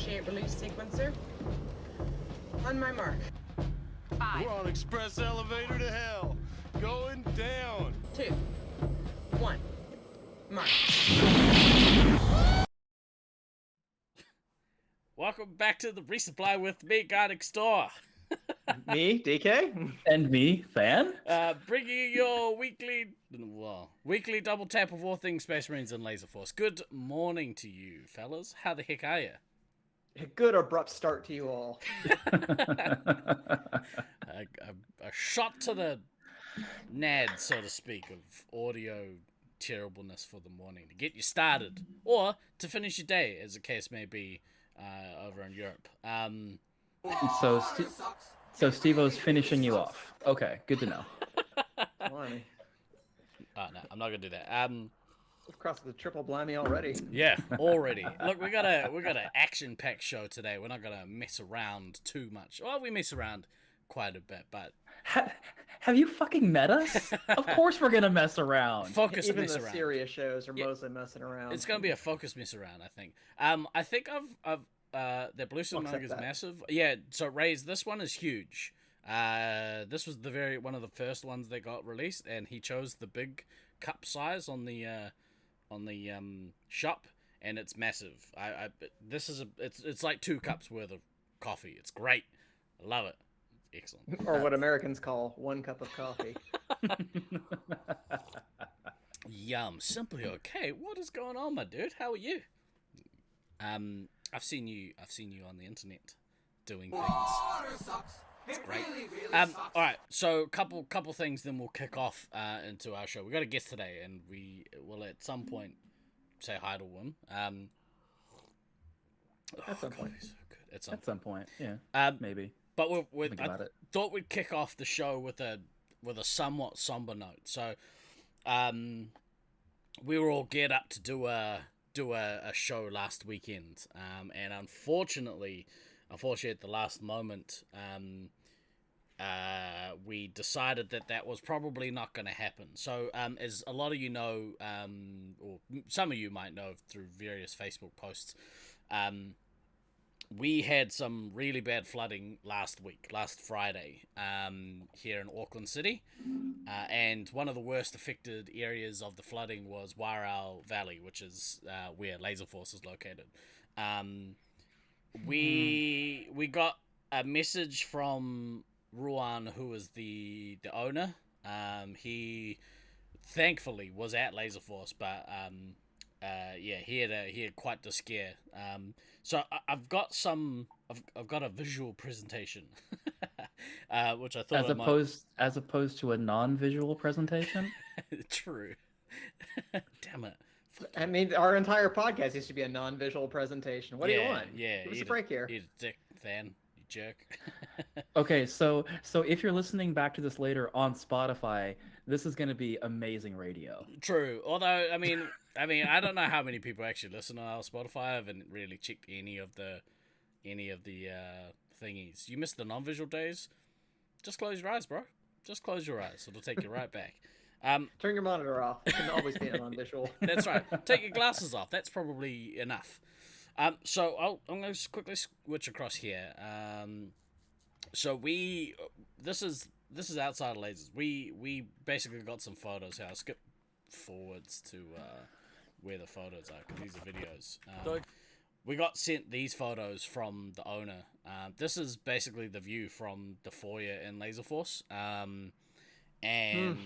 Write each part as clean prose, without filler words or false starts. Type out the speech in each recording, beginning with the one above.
Initiate release sequencer. On my mark. 5. We're on express elevator to hell. Going down. 2. 1. Mark. Welcome back to the Resupply with me, Guy Next Door. Me, DK? And me, Fan? Bringing you your weekly double tap of all things Space Marines and Laserforce. Good morning to you, fellas. How the heck are you? A good abrupt start to you all. A shot to the nad, so to speak, of audio terribleness for the morning to get you started, or to finish your day, as the case may be, over in Europe. So Steve-O's finishing you off. Okay, good to know. Blimey. Oh, no, I'm not gonna do that. We've crossed the triple blimey already. Yeah, already. Look, we got an action-packed show today. We're not gonna mess around too much. Well, we mess around quite a bit, but have you fucking met us? Of course we're gonna mess around. Focus Even mess the around. serious shows are mostly messing around. It's gonna be a focus mess around, I think. I think the Blue Sun mug is massive. Yeah, so Ray's, this one is huge. This was one of the first ones that got released, and he chose the big cup size on the shop, and it's massive. It's like 2 cups worth of coffee. It's great. I love it. It's excellent. Or what Americans call 1 cup of coffee. Yum. Simply okay. What is going on, my dude? How are you? I've seen you on the internet doing things. It's great. All right, so couple things, then we'll kick off into our show. We got a guest today, and we will at some point say hi to him. At some point. So good. At some point, yeah. Maybe. But I thought we'd kick off the show with a somewhat somber note. So, we were all geared up to do a show last weekend, and unfortunately at the last moment, we decided that was probably not going to happen. So, as a lot of you know, or some of you might know through various Facebook posts, we had some really bad flooding last Friday, here in Auckland City, and one of the worst affected areas of the flooding was Warau Valley, which is where Laserforce is located. We got a message from Ruan, who is the owner. He thankfully was at Laserforce, but he had quite the scare. So I've got a visual presentation, which I thought as opposed to a non-visual presentation. True. Damn it. I mean, our entire podcast used to be a non-visual presentation. What do you want? Yeah. What's the break here? Eat a dick, Than. You jerk. Okay, so if you're listening back to this later on Spotify, this is going to be amazing radio. True. Although, I mean, I don't know how many people actually listen to our Spotify. I haven't really checked any of the thingies. You missed the non-visual days. Just close your eyes, bro. Just close your eyes. It'll take you right back. Turn your monitor off. It can always be a non-visual. That's right. Take your glasses off. That's probably enough. So I'm going to quickly switch across here. So this is outside of lasers. We basically got some photos here. I'll skip forwards to where the photos are, because these are videos. We got sent these photos from the owner. This is basically the view from the foyer in Laserforce. And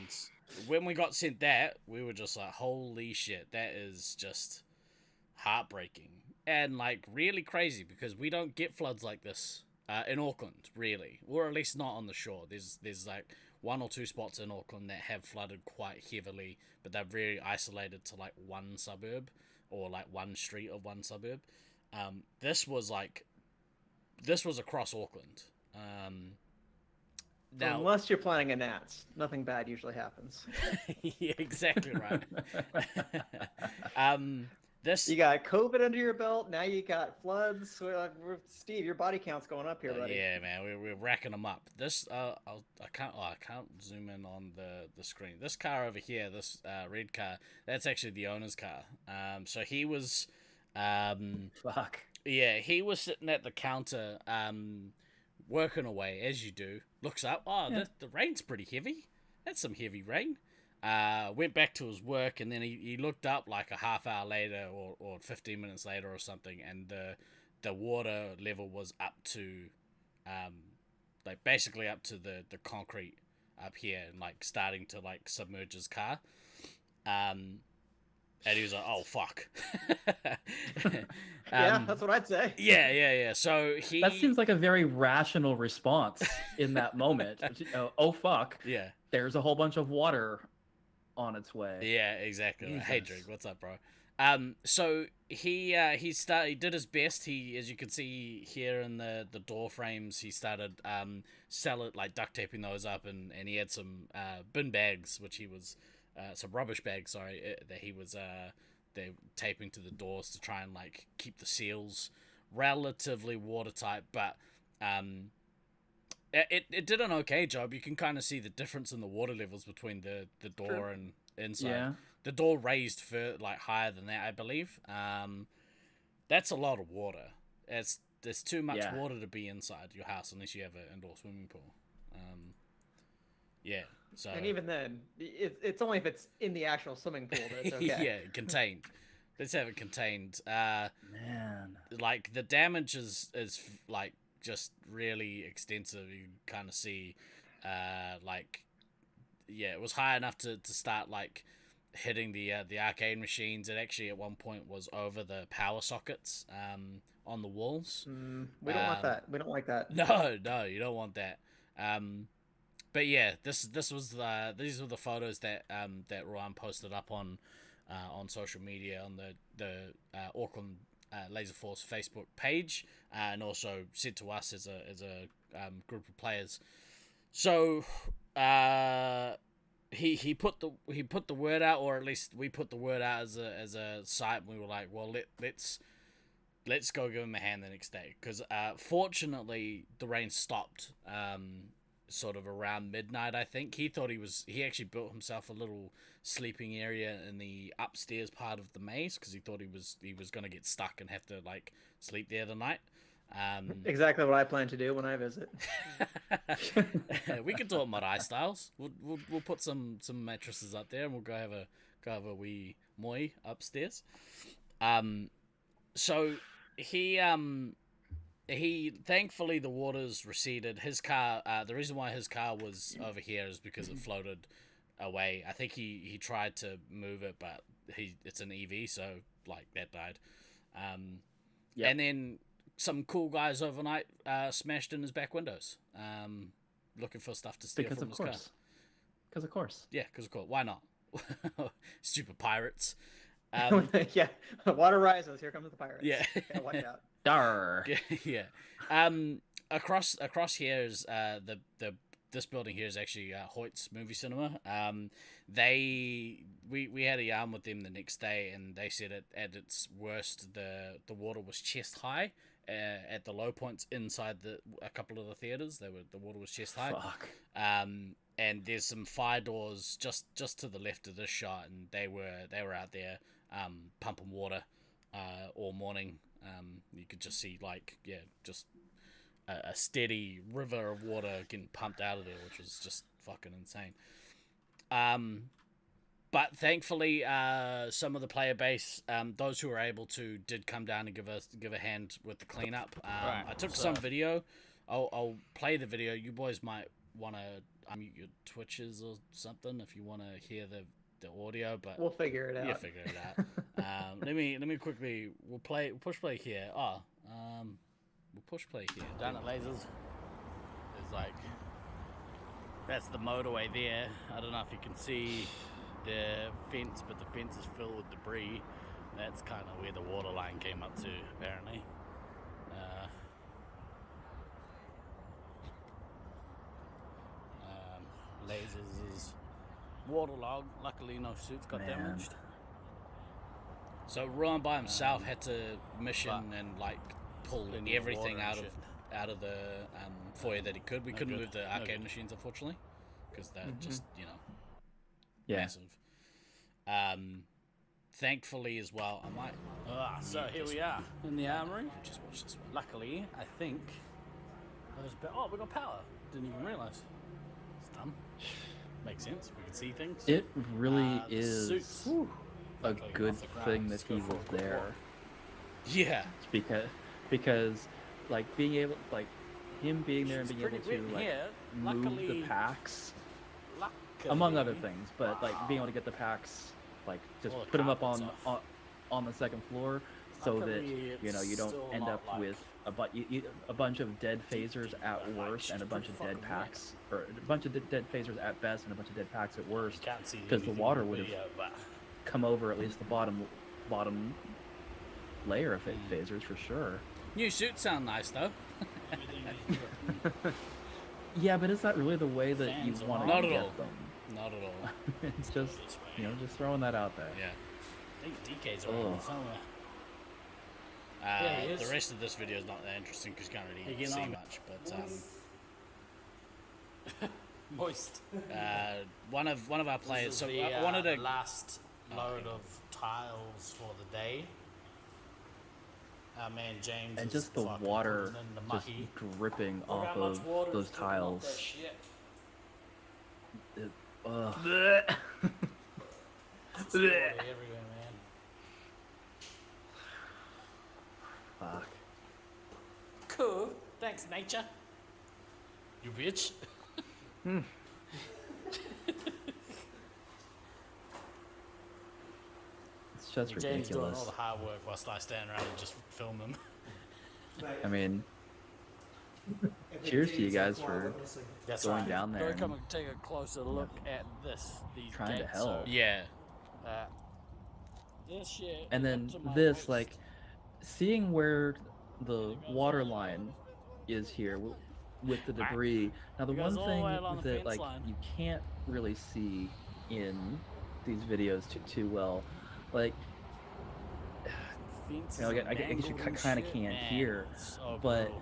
when we got sent that, we were just like, holy shit, that is just heartbreaking. And like really crazy, because we don't get floods like this in Auckland, really, or at least not on the shore. There's like 1 or 2 spots in Auckland that have flooded quite heavily, but they're very isolated to like one suburb or like one street of one suburb. This was across Auckland. Now, unless you're planning a Nats, nothing bad usually happens. Yeah, exactly right. You got COVID under your belt. Now you got floods. Steve, your body count's going up here, buddy. Yeah, man, we're racking them up. This I can't zoom in on the screen. This car over here, this red car, that's actually the owner's car. So he was Fuck. Yeah, he was sitting at the counter, working away as you do. Looks up. Oh, the rain's pretty heavy. That's some heavy rain. Went back to his work, and then he looked up like a half hour later or 15 minutes later or something, and the water level was up to, like basically up to the concrete up here, and like starting to like submerge his car. And he was like, "Oh fuck." Yeah, that's what I'd say. Yeah. So That seems like a very rational response in that moment. Oh fuck. Yeah. There's a whole bunch of water on its way. Yeah, exactly. Jesus. Hey, Drake, what's up, bro? So he did his best. He, as you can see here in the door frames, he started like duct taping those up, and he had some bin bags, which he was some rubbish bags, sorry, that he was they're taping to the doors to try and like keep the seals relatively watertight, but it did an okay job. You can kind of see the difference in the water levels between the door and inside. Yeah. The door raised like higher than that, I believe. That's a lot of water. There's too much water to be inside your house unless you have an indoor swimming pool. Yeah. So. And even then, it's only if it's in the actual swimming pool that it's okay. Yeah, contained. Let's have it contained. Man. Like the damage is like just really extensive. You kind of see, like, yeah, it was high enough to start like hitting the arcade machines. It actually at one point was over the power sockets on the walls. We don't want that. We don't like that. No, you don't want that. But yeah, these were the photos that Ryan posted up on social media on the Auckland Laserforce Facebook page, and also sent to us as a group of players. So he put the word out, or at least we put the word out as a site, and we were like, well, let's go give him a hand the next day, because fortunately the rain stopped sort of around midnight. I think he actually built himself a little sleeping area in the upstairs part of the maze, because he thought he was going to get stuck and have to like sleep there the night. Exactly what I plan to do when I visit. We can do it Marae styles. We'll put some mattresses up there, and we'll go have a wee moi upstairs. So he thankfully the waters receded. His car, the reason why his car was over here is because it floated away. I think he tried to move it, but it's an EV, so like that died. And then some cool guys overnight smashed in his back windows, looking for stuff to steal from his car. Because of course. Yeah, because of course. Why not? Stupid pirates. Yeah, water rises. Here comes the pirates. Yeah, watch out. Dar. Yeah. Across here is this building here is actually Hoyt's Movie Cinema. We had a yarn with them the next day, and they said at its worst the water was chest high. At the low points inside a couple of the theaters, the water was chest high. Fuck. And there's some fire doors just to the left of this shot, and they were out there pumping water all morning. You could just see just a steady river of water getting pumped out of there, which was just fucking insane. But thankfully, some of the player base, those who were able to, did come down and give a hand with the cleanup. I took some video. I'll play the video. You boys might want to unmute your Twitches or something if you want to hear the audio, but we'll figure it out. Yeah, figure it out. Let me quickly. We'll push play here. We'll push play here. Down at Lasers, there's like, that's the motorway there. I don't know if you can see the fence, but the fence is filled with debris. That's kind of where the water line came up to, apparently. Lasers is waterlogged. Luckily, no suits got damaged. So Ruan by himself had to mission and like pull everything out of the foyer that he could. We couldn't move the arcade machines, unfortunately, because they're just massive. thankfully as well, I might. So here we are in the armory. Just watch this one. Luckily, I think oh, we got power. Didn't even realize. It's dumb. Makes sense. We can see things. It really The is suits. a Luckily, good off the ground. thing that Let's he go for was a quick there. walk. Yeah. Because like being able him being there and She's being able pretty to wet like here. move Luckily- the packs Luckily, among other things, but like being able to get the packs like just All the put them up carpets on the second floor so that Luckily, you know you it's don't still end not up like with a bunch of dead phasers at worst and a bunch of dead packs, or a bunch of dead phasers at best and a bunch of dead packs at worst, Can't see because the anything water in the would have video, but come over at least the bottom layer of phasers for sure. New suits sound nice though. Yeah, but is that really the way that you Fans are want to Not get at all. them? Not at all. It's just, just throwing that out there. Yeah. I think DK's around Ugh. somewhere. he The is. rest of this video is not that interesting because you can't Hey, really get see on. much. But Moist. one of our players. This So is the I wanted to. last load of tiles for the day. Our man James And is just the fucking water putting in the just mucky. dripping Look off how much of water those is dripping off that tiles. shit. Ugh. Just water everywhere, man. Fuck. Cool. Thanks, nature. You bitch. It's just James doing all ridiculous. the hard work whilst I stand around and just film him. I mean, cheers to you guys for That's going right. down there Go and come and take a closer look at this. These trying to gates. help. Yeah. So, this shit. and then up to my this, waist. like, seeing where the water line is here with the debris. Now, the You guys one all the thing way along the that, fence like, line. you can't really see in these videos too well, like, Fences you know, I and guess you mangled and kind of shit, can't man, hear, it's so but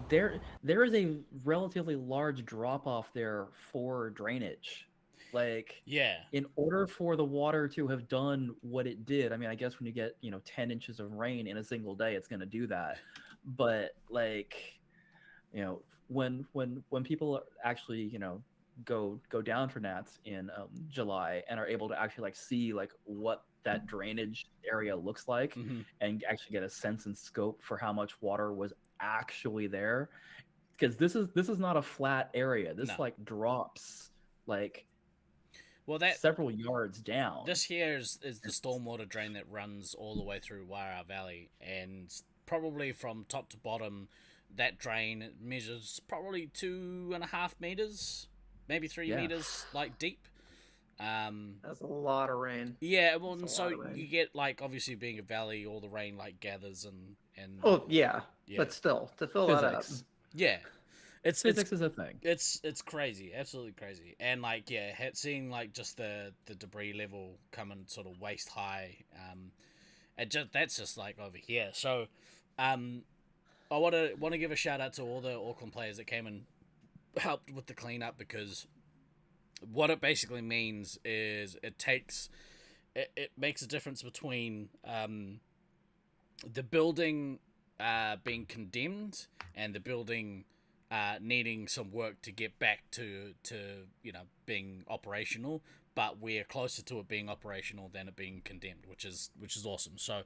brutal. there is a relatively large drop off there for drainage. Like, Yeah. in order for the water to have done what it did, I mean, I guess when you get 10 inches of rain in a single day, it's going to do that. But like, when people actually go down for gnats in July and are able to actually like see like what that drainage area looks like Mhm. and actually get a sense and scope for how much water was actually there, because this is not a flat area. This No. like drops like Well, that several yards down. this here is the stormwater drain that runs all the way through Wairau Valley, and probably from top to bottom, that drain measures probably 2.5 meters, maybe 3 Yeah. meters, like deep. That's a lot of rain. Yeah, well, That's and a so lot of rain. you get like obviously being a valley, all the rain like gathers and Oh yeah, Yeah. but still to fill that up. Physics. yeah, it's Physics is a thing. It's crazy, absolutely crazy, and like seeing like just the debris level coming sort of waist high, that's just like over here. So, I want to give a shout out to all the Auckland players that came and helped with the cleanup, because what it basically means is it makes a difference between the building being condemned and the building needing some work to get back to being operational, but we're closer to it being operational than it being condemned, which is awesome. So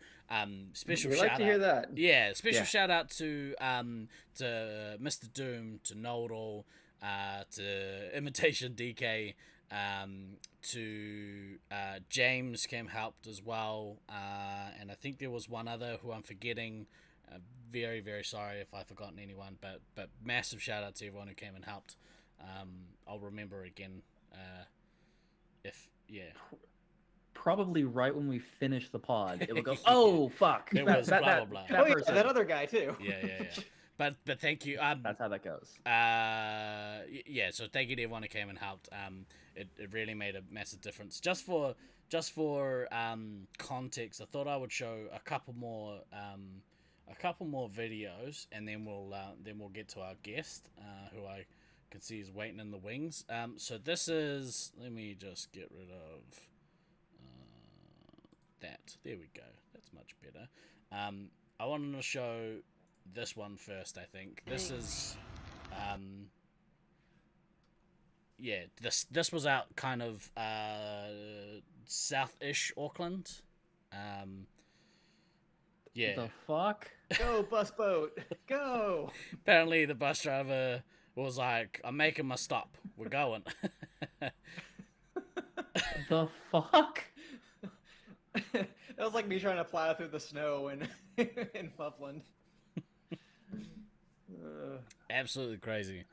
special We shout like to out. hear that. Yeah, special Yeah. shout out to Mr. Doom, to Know-It-All, to Imitation DK, to James came helped as well, and I think there was one other who I'm forgetting. Very, very sorry if I've forgotten anyone, but massive shout out to everyone who came and helped. I'll remember again Probably right when we finish the pod, it will go. Oh fuck! It was blah, blah, blah. that Oh yeah, person. that other guy too. yeah. But thank you. That's how that goes. Yeah. So thank you to everyone who came and helped. It really made a massive difference. Just for context, I thought I would show a couple more videos, and then we'll get to our guest, who I can see is waiting in the wings. So this is. Let me just get rid of. it. There we go. That's much better. I wanted to show this one first, I think. This is... yeah, this was out kind of south-ish Auckland. Yeah. The fuck? Go, bus boat. Go. Apparently the bus driver was like, I'm making my stop. We're going. The fuck? That was like me trying to plow through the snow in Loveland. Absolutely crazy.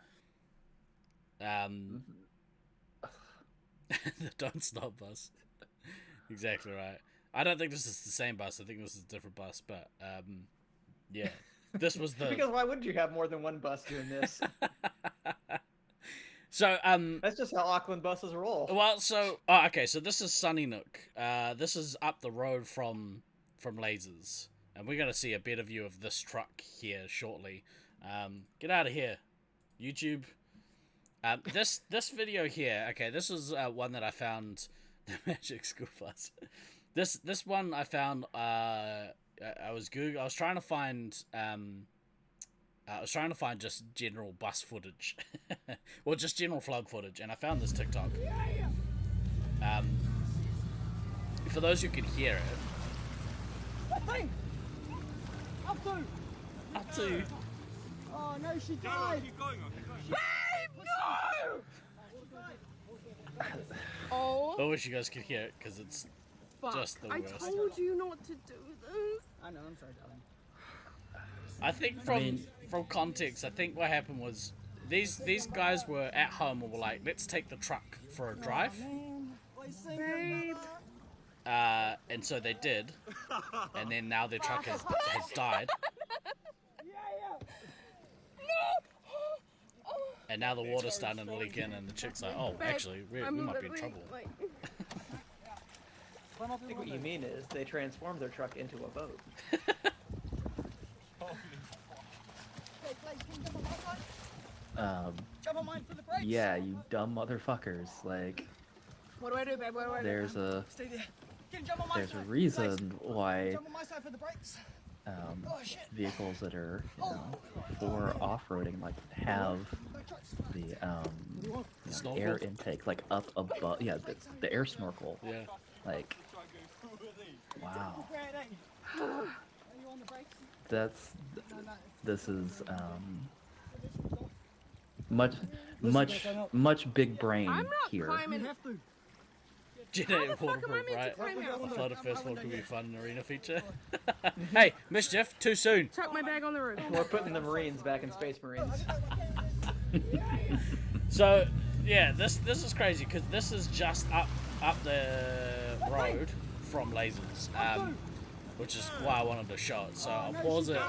The Don't Stop bus. Exactly right. I don't think this is the same bus. I think this is a different bus, but yeah. This was the... Because why wouldn't you have more than one bus doing this? So, That's just how Auckland buses roll. well, so... Oh, okay, so this is Sunny Nook. This is up the road from Lasers. And we're going to see a better view of this truck here shortly. Get out of here, YouTube. This video here, okay, this is one that I found... The Magic School Bus. This one I found... I was trying to find... I was trying to find just general bus footage. Well, just general vlog footage, and I found this TikTok. For those who can hear it. Hey! Up to! Oh no, she died! Keep going. Babe, no! Oh, I wish you guys could hear it, because it's fuck. just the I worst. told you not to do this. I know, I'm sorry, darling. I think from context, I think what happened was these guys were at home and were like, let's take the truck for a drive. Babe. And so they did. And then now their truck has died. And now the water's starting to leak in, and the chick's like, oh, actually, we might be in trouble. I think what you mean is they transformed their truck into a boat. Jump on mine for the brakes! Yeah, you dumb motherfuckers. Like, What do I do, babe? What do I do? there's a Stay there. Get him, jump on my there's a side. reason why Jump on my side for the brakes. Oh shit. vehicles that are for off-roading like have No trucks. the air intake like up above. Yeah, the air snorkel. Yeah. Like, wow. Great, eh? Are you on the brakes? This is much big brain I'm not here. climbing. You have to. Genetic the fuck am I waterproof, meant to right? climb out? I thought a first one could be fun in arena feature. Hey, Mischief, too soon. Chuck my bag on the roof. We're putting the Marines back in Space Marines. So, yeah, this is crazy, because this is just up the road from Lasers, which is why I wanted to show it. So I'll pause it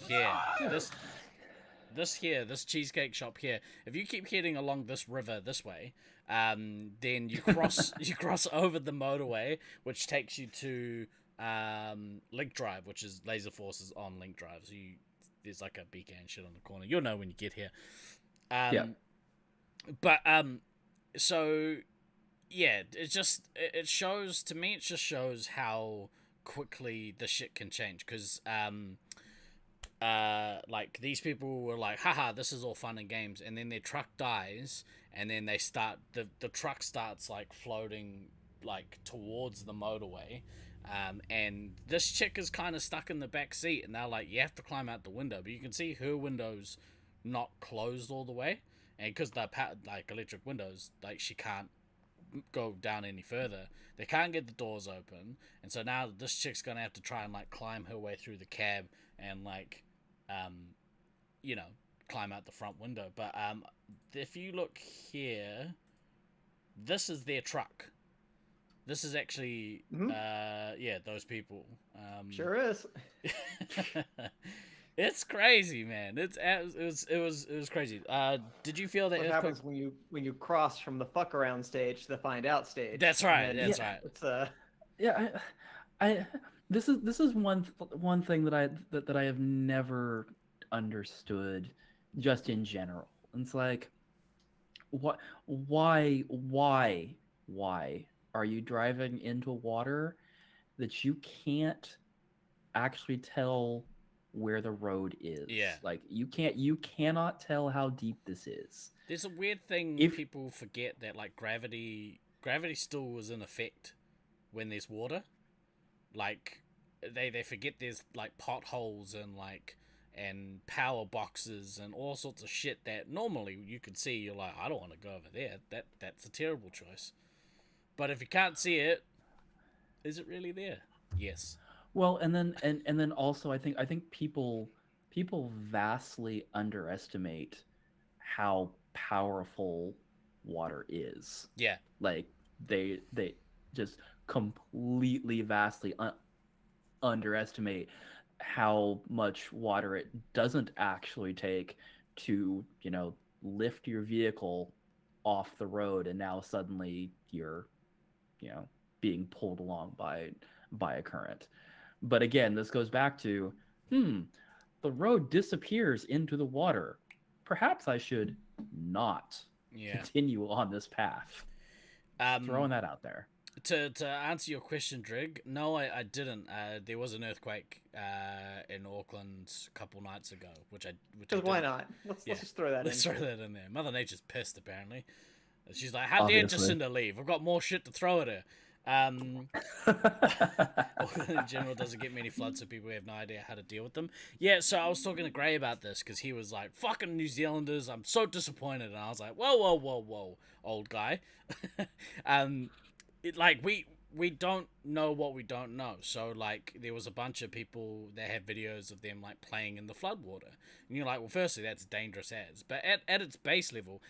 here. This cheesecake shop here. If you keep heading along this river this way, then you cross over the motorway, which takes you to Link Drive, which is Laserforce's on Link Drive. So there's like a beacon and shit on the corner. You'll know when you get here. Yeah. But so yeah, it shows to me. It just shows how quickly the shit can change, because like these people were like, haha, this is all fun and games, and then their truck dies, and then they start the truck starts like floating like towards the motorway, and this chick is kind of stuck in the back seat, and they're like, you have to climb out the window, but you can see her windows not closed all the way, and because they're like electric windows, like she can't go down any further. They can't get the doors open, and so now this chick's gonna have to try and like climb her way through the cab and like you know, climb out the front window. But if you look here, this is their truck. This is actually yeah, those people. Sure is. It's crazy, man. It was crazy. Did you feel that? What happens when you cross from the fuck around stage to the find out stage? That's right. And then That's right. It's Yeah, I this is one thing that I have never understood, just in general. It's like, why are you driving into water that you can't actually tell where the road is. Yeah. Like you cannot tell how deep this is. There's a weird thing If people forget that like gravity still is in effect when there's water. Like they forget there's like potholes and power boxes and all sorts of shit that normally you could see. You're like, I don't want to go over there. That's a terrible choice. But if you can't see it, is it really there? Yes. well, and then also I think people vastly underestimate how powerful water is. Yeah. Like they just completely vastly underestimate how much water it doesn't actually take to, lift your vehicle off the road, and now suddenly you're, being pulled along by a current. But again, this goes back to, the road disappears into the water. Perhaps I should not continue on this path. Throwing that out there. To answer your question, Drig, no, I didn't. There was an earthquake in Auckland a couple nights ago, which Because why not? Let's just throw that Let's in. throw that in there. Mother Nature's pissed, apparently. She's like, how dare Jacinda leave? I've got more shit to throw at her. Auckland in general doesn't get many floods, so people have no idea how to deal with them. Yeah, so I was talking to Gray about this, because he was like, fucking New Zealanders, I'm so disappointed. And I was like, whoa, old guy. We don't know what we don't know. So, like, there was a bunch of people that had videos of them, like, playing in the floodwater. And you're like, well, firstly, that's dangerous as. But at its base level,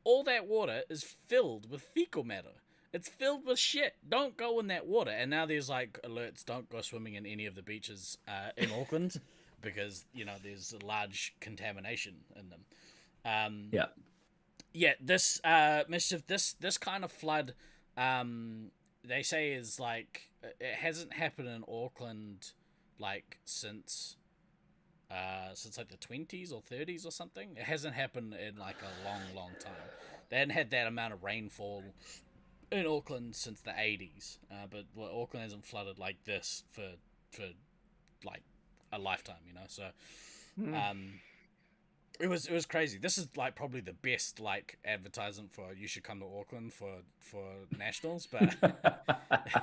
all that water is filled with fecal matter. It's filled with shit. Don't go in that water. And now there's, like, alerts, don't go swimming in any of the beaches in Auckland because, there's a large contamination in them. Yeah, this, Mischief, this kind of flood... they say is like it hasn't happened in Auckland like since like the 20s or 30s or something. It hasn't happened in like a long time. They hadn't had that amount of rainfall in Auckland since the 80s. But Auckland hasn't flooded like this for like a lifetime, So it was crazy. This is like probably the best like advertisement for you should come to Auckland for nationals, but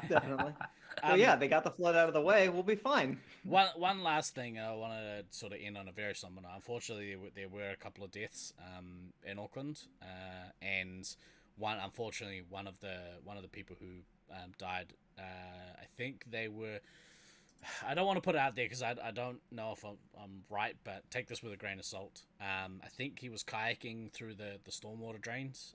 Definitely. Well, yeah, they got the flood out of the way. We'll be fine. One last thing I wanted to sort of end on a very somber note. Unfortunately, there were a couple of deaths in Auckland, and one of the people who died. I think they were. I don't want to put it out there because I don't know if I'm right, but take this with a grain of salt. I think he was kayaking through the stormwater drains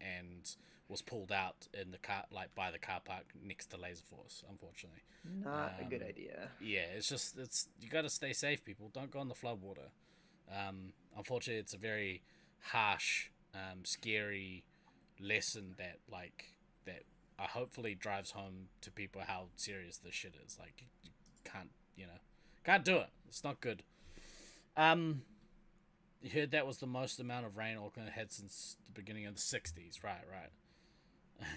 and was pulled out in the car, like by the car park next to Laserforce. Unfortunately, not a good idea. Yeah, it's you got to stay safe, people. Don't go in the floodwater. Unfortunately, it's a very harsh, scary lesson that hopefully drives home to people how serious this shit is. Like, you can't do it. It's not good. You heard that was the most amount of rain Auckland had since the beginning of the 60s. Right.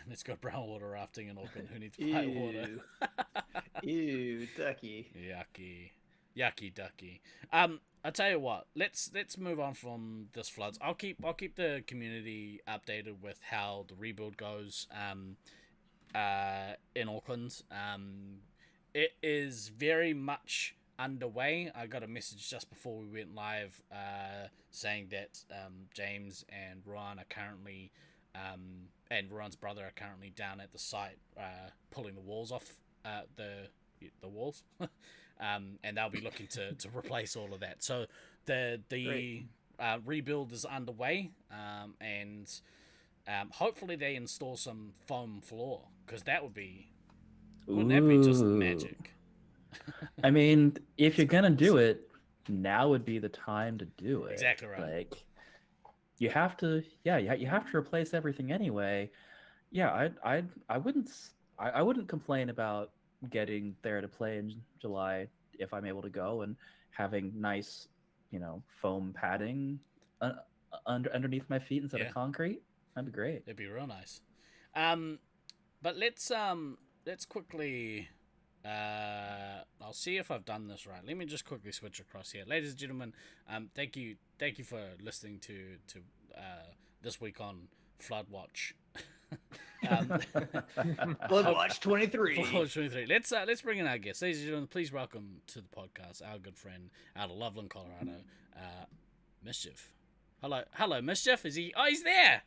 Let's go brown water rafting in Auckland. Who needs white water? Ew, ducky. Yucky ducky. I'll tell you what. Let's move on from this floods. I'll keep the community updated with how the rebuild goes. In Auckland. It is very much underway. I got a message just before we went live saying that James and Ruan are currently and Ruan's brother are currently down at the site pulling the walls off the walls and they'll be looking to replace all of that. So the rebuild is underway and hopefully they install some foam floor, because that would be... Wouldn't that be just magic? I mean, if you're gonna do it, now would be the time to do it. Exactly right. Like, you have to replace everything anyway. Yeah, I wouldn't complain about getting there to play in July if I'm able to go and having nice, foam padding underneath my feet instead of concrete. That'd be great. It'd be real nice. But let's quickly. I'll see if I've done this right. Let me just quickly switch across here, ladies and gentlemen. Thank you for listening to this week on Flood Watch. Blood Watch 23. Flood Watch 23. Let's bring in our guest, ladies and gentlemen. Please welcome to the podcast our good friend out of Loveland, Colorado, Mischief. Hello, Mischief. Is he? Oh, he's there.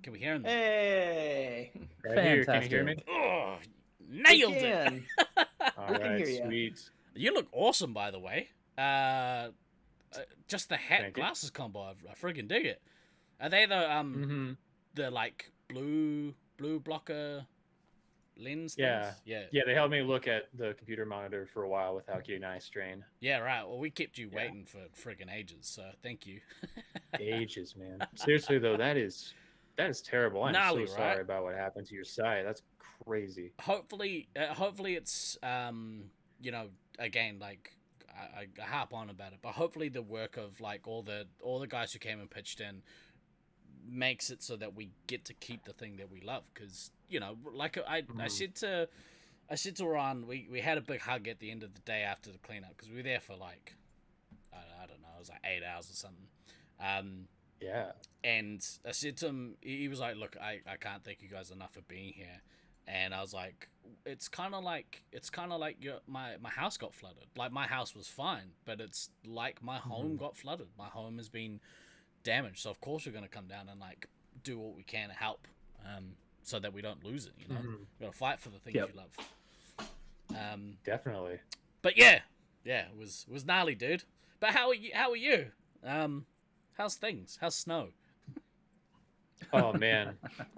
Can we hear him? Hey. Right here. Can you hear me? Oh, nailed We it. can. All We can right, hear ya. sweet. You look awesome, by the way. Just the hat Thank you. glasses combo, I friggin' dig it. Are they the the like blue blocker lens? Yeah. things? Yeah. Yeah, they helped me look at the computer monitor for a while without getting eye strain. Yeah, right. Well, we kept you Yeah. waiting for friggin' ages, so thank you. Ages, man. Seriously though, that is terrible. I'm Gnarly, so right? sorry about what happened to your side. That's crazy. Hopefully it's you know, again, like I harp on about it, but hopefully the work of like all the guys who came and pitched in makes it so that we get to keep the thing that we love, because you know, like I said to Ron, we had a big hug at the end of the day after the cleanup, because we were there for like I don't know, it was like 8 hours or something. Yeah. And I said to him, he was like, look, I can't thank you guys enough for being here. And I was like, it's kind of like my house got flooded. Like, my house was fine, but it's like my home got flooded. My home has been damaged. So of course we're going to come down and like do what we can to help, so that we don't lose it, you know? We got to fight for the things Yep. you love. Definitely. But yeah, it was gnarly, dude. But how are you? How's things? How's snow? Oh man.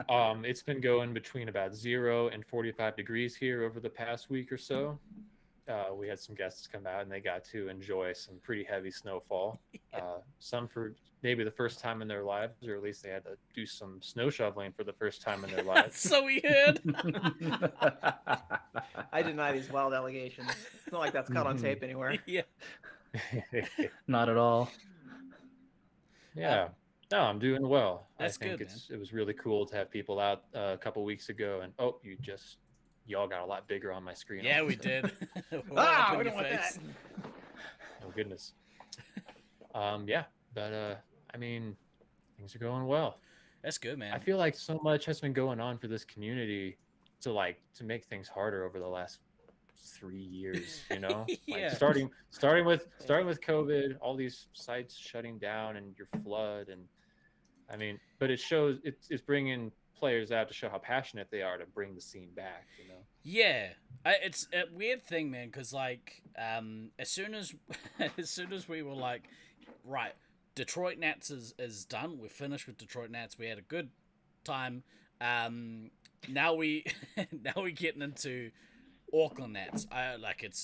It's been going between about 0 and 45 degrees here over the past week or so. We had some guests come out and they got to enjoy some pretty heavy snowfall. Some for maybe the first time in their lives, or at least they had to do some snow shoveling for the first time in their lives. So we heard. I deny these wild allegations. It's not like that's caught on tape anywhere. Yeah. Not at all. Yeah. No, I'm doing well. That's I think good, it was really cool to have people out a couple weeks ago, and y'all got a lot bigger on my screen. Yeah, all of a we sudden. did. Ah, All we up in don't want your that. face. Oh goodness. Yeah, but I mean, things are going well. That's good, man. I feel like so much has been going on for this community to make things harder over the last 3 years, you know? Yeah. Like starting with COVID, all these sites shutting down and your flood, and I mean, but it shows it's bringing players out to show how passionate they are to bring the scene back, you know? Yeah, it's a weird thing, man. Because like, as soon as we were like, right, Detroit Nats is done. We're finished with Detroit Nats. We had a good time. Now we're getting into Auckland Nats.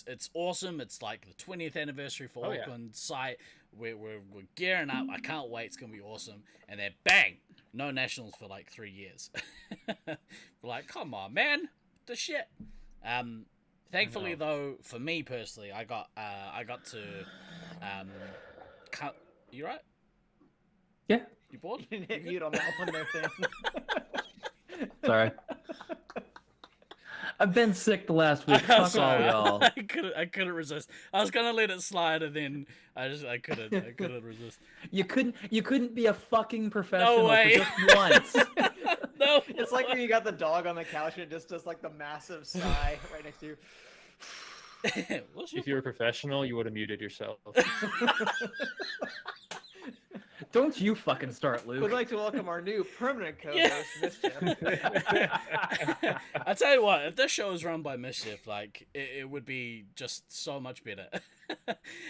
It's awesome. It's like the 20th anniversary for Oh, yeah. Auckland site. We're gearing up. I can't wait. It's gonna be awesome. And then bang, no nationals for like 3 years. We're like, come on, man, the shit. Thankfully though, for me personally, I got to cut. You right? Yeah. You bored? You didn't hit mute on that one there, Finn. Sorry. I've been sick the last week. Fuck all Sorry. y'all. I couldn't resist. I was gonna let it slide, and then I couldn't resist. You couldn't be a fucking professional way. for just once. No, It's like when you got the dog on the couch and it just does like the massive sigh right next to you. What's your If you were a professional, you would have muted yourself. Don't you fucking start, Luke. We'd like to welcome our new permanent co-host, Mischief. I tell you what, if this show was run by Mischief, like it would be just so much better.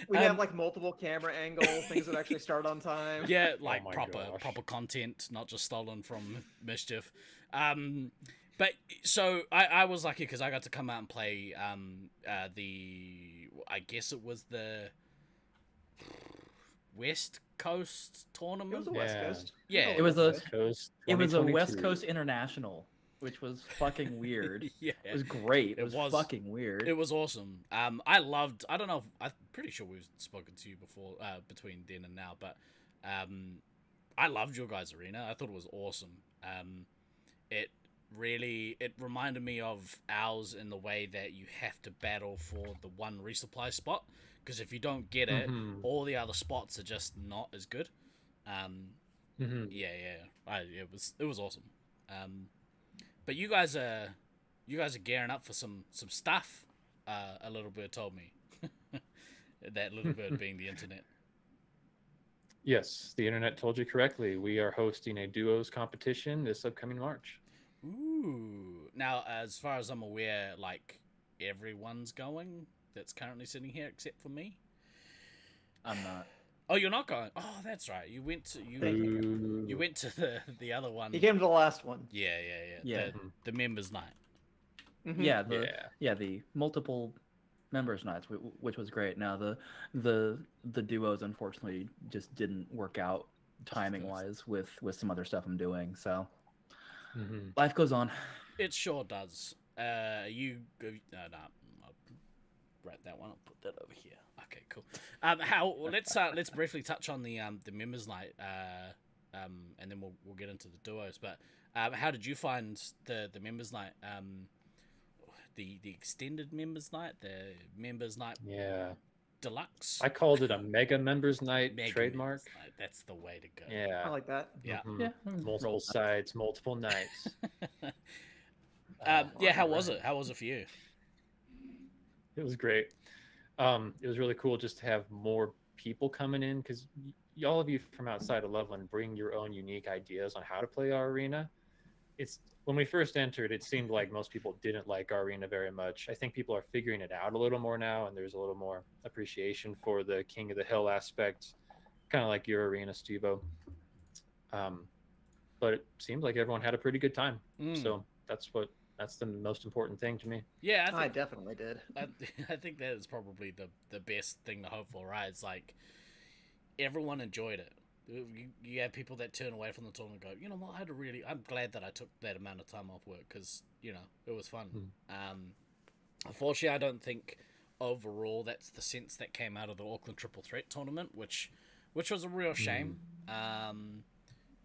We have like multiple camera angle things that actually start on time. Yeah, like my proper gosh. content, not just stolen from Mischief. But so I was lucky because I got to come out and play I guess it was the West Coast It tournament. was a West Yeah. Coast. Yeah. It was a- West Coast It was a West 2022. Coast International, which was fucking weird. Yeah. It was great. It It was was. fucking weird. It was awesome. I loved. I don't know. I'm pretty sure we've spoken to you before, between then and now. But I loved your guys' arena. I thought it was awesome. It really, it reminded me of ours in the way that you have to battle for the one resupply spot, because if you don't get it, Mhm. all the other spots are just not as good. Mhm. It was awesome. But you guys are gearing up for some stuff. A little bird told me. That little bird being the internet. Yes, the internet told you correctly. We are hosting a duos competition this upcoming March. Ooh. Now, as far as I'm aware, like everyone's going that's currently sitting here except for me. I'm not. Oh, you're not going. Oh, that's right. You went to you went to the other one. He came to the last one. Yeah. Yeah. The members night. Mhm. Yeah, Yeah. the multiple members nights, which was great. Now the duos unfortunately just didn't work out timing wise with some other stuff I'm doing. So life goes on. It sure does. You go. No. I'll wrap that one. I'll put that over here. Okay, cool. Let's briefly touch on the members night. And then we'll get into the duos. But how did you find the members night? The extended members night, the members night. Yeah. Deluxe. I called it a mega members night Mega trademark. members night. That's the way to go. Yeah. I like that. Yeah. Yeah. Multiple sites, multiple nights. How was it? How was it for you? It was great. It was really cool just to have more people coming in, because all of you from outside of Loveland bring your own unique ideas on how to play our arena. It's when we first entered, it seemed like most people didn't like our arena very much. I think people are figuring it out a little more now, and there's a little more appreciation for the King of the Hill aspect, kind of like your arena, Steve-O. But it seemed like everyone had a pretty good time. So that's the most important thing to me. Yeah, I definitely did. I think that is probably the best thing to hope for, right? It's like everyone enjoyed it. You have people that turn away from the tournament and go, you know what, I'm glad that I took that amount of time off work, because, you know, it was fun. Unfortunately, I don't think overall that's the sense that came out of the Auckland Triple Threat tournament, which was a real shame.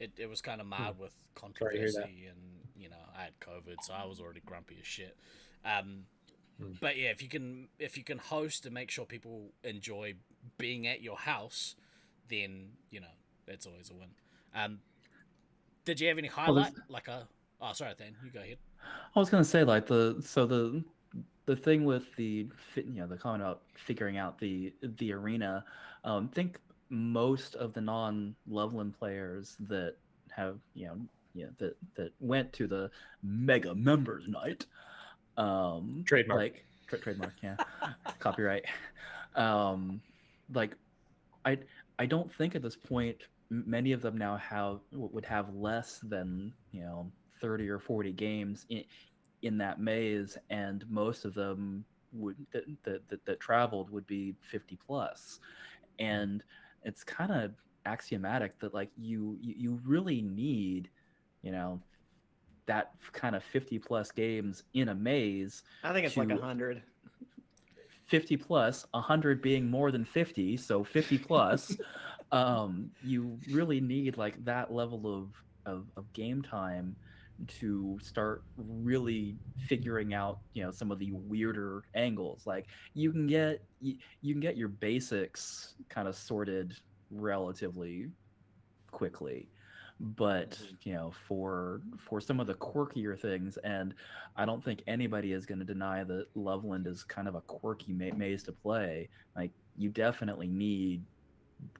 It was kind of marred with controversy, and, you know, I had COVID, so I was already grumpy as shit. But yeah, if you can host and make sure people enjoy being at your house, then, you know, that's always a win. Did you have any highlight? Oh, sorry, Dan, you go ahead. I was gonna say, like, the thing with the comment about figuring out the arena. I think most of the non-Loveland players that have that went to the mega members night, Trademark. like trademark, yeah, copyright. Like, I don't think at this point many of them now would have less than 30 or 40 games in that maze, and most of them that traveled would be 50 plus, and it's kind of axiomatic that, like, you really need that kind of 50 plus games in a maze. I think it's like 100. 50 plus, 100 being more than 50, so 50 plus. You really need, like, that level of game time to start really figuring out some of the weirder angles. Like, you can get your basics kind of sorted relatively quickly, but for some of the quirkier things, and I don't think anybody is going to deny that Loveland is kind of a quirky maze to play. Like, you definitely need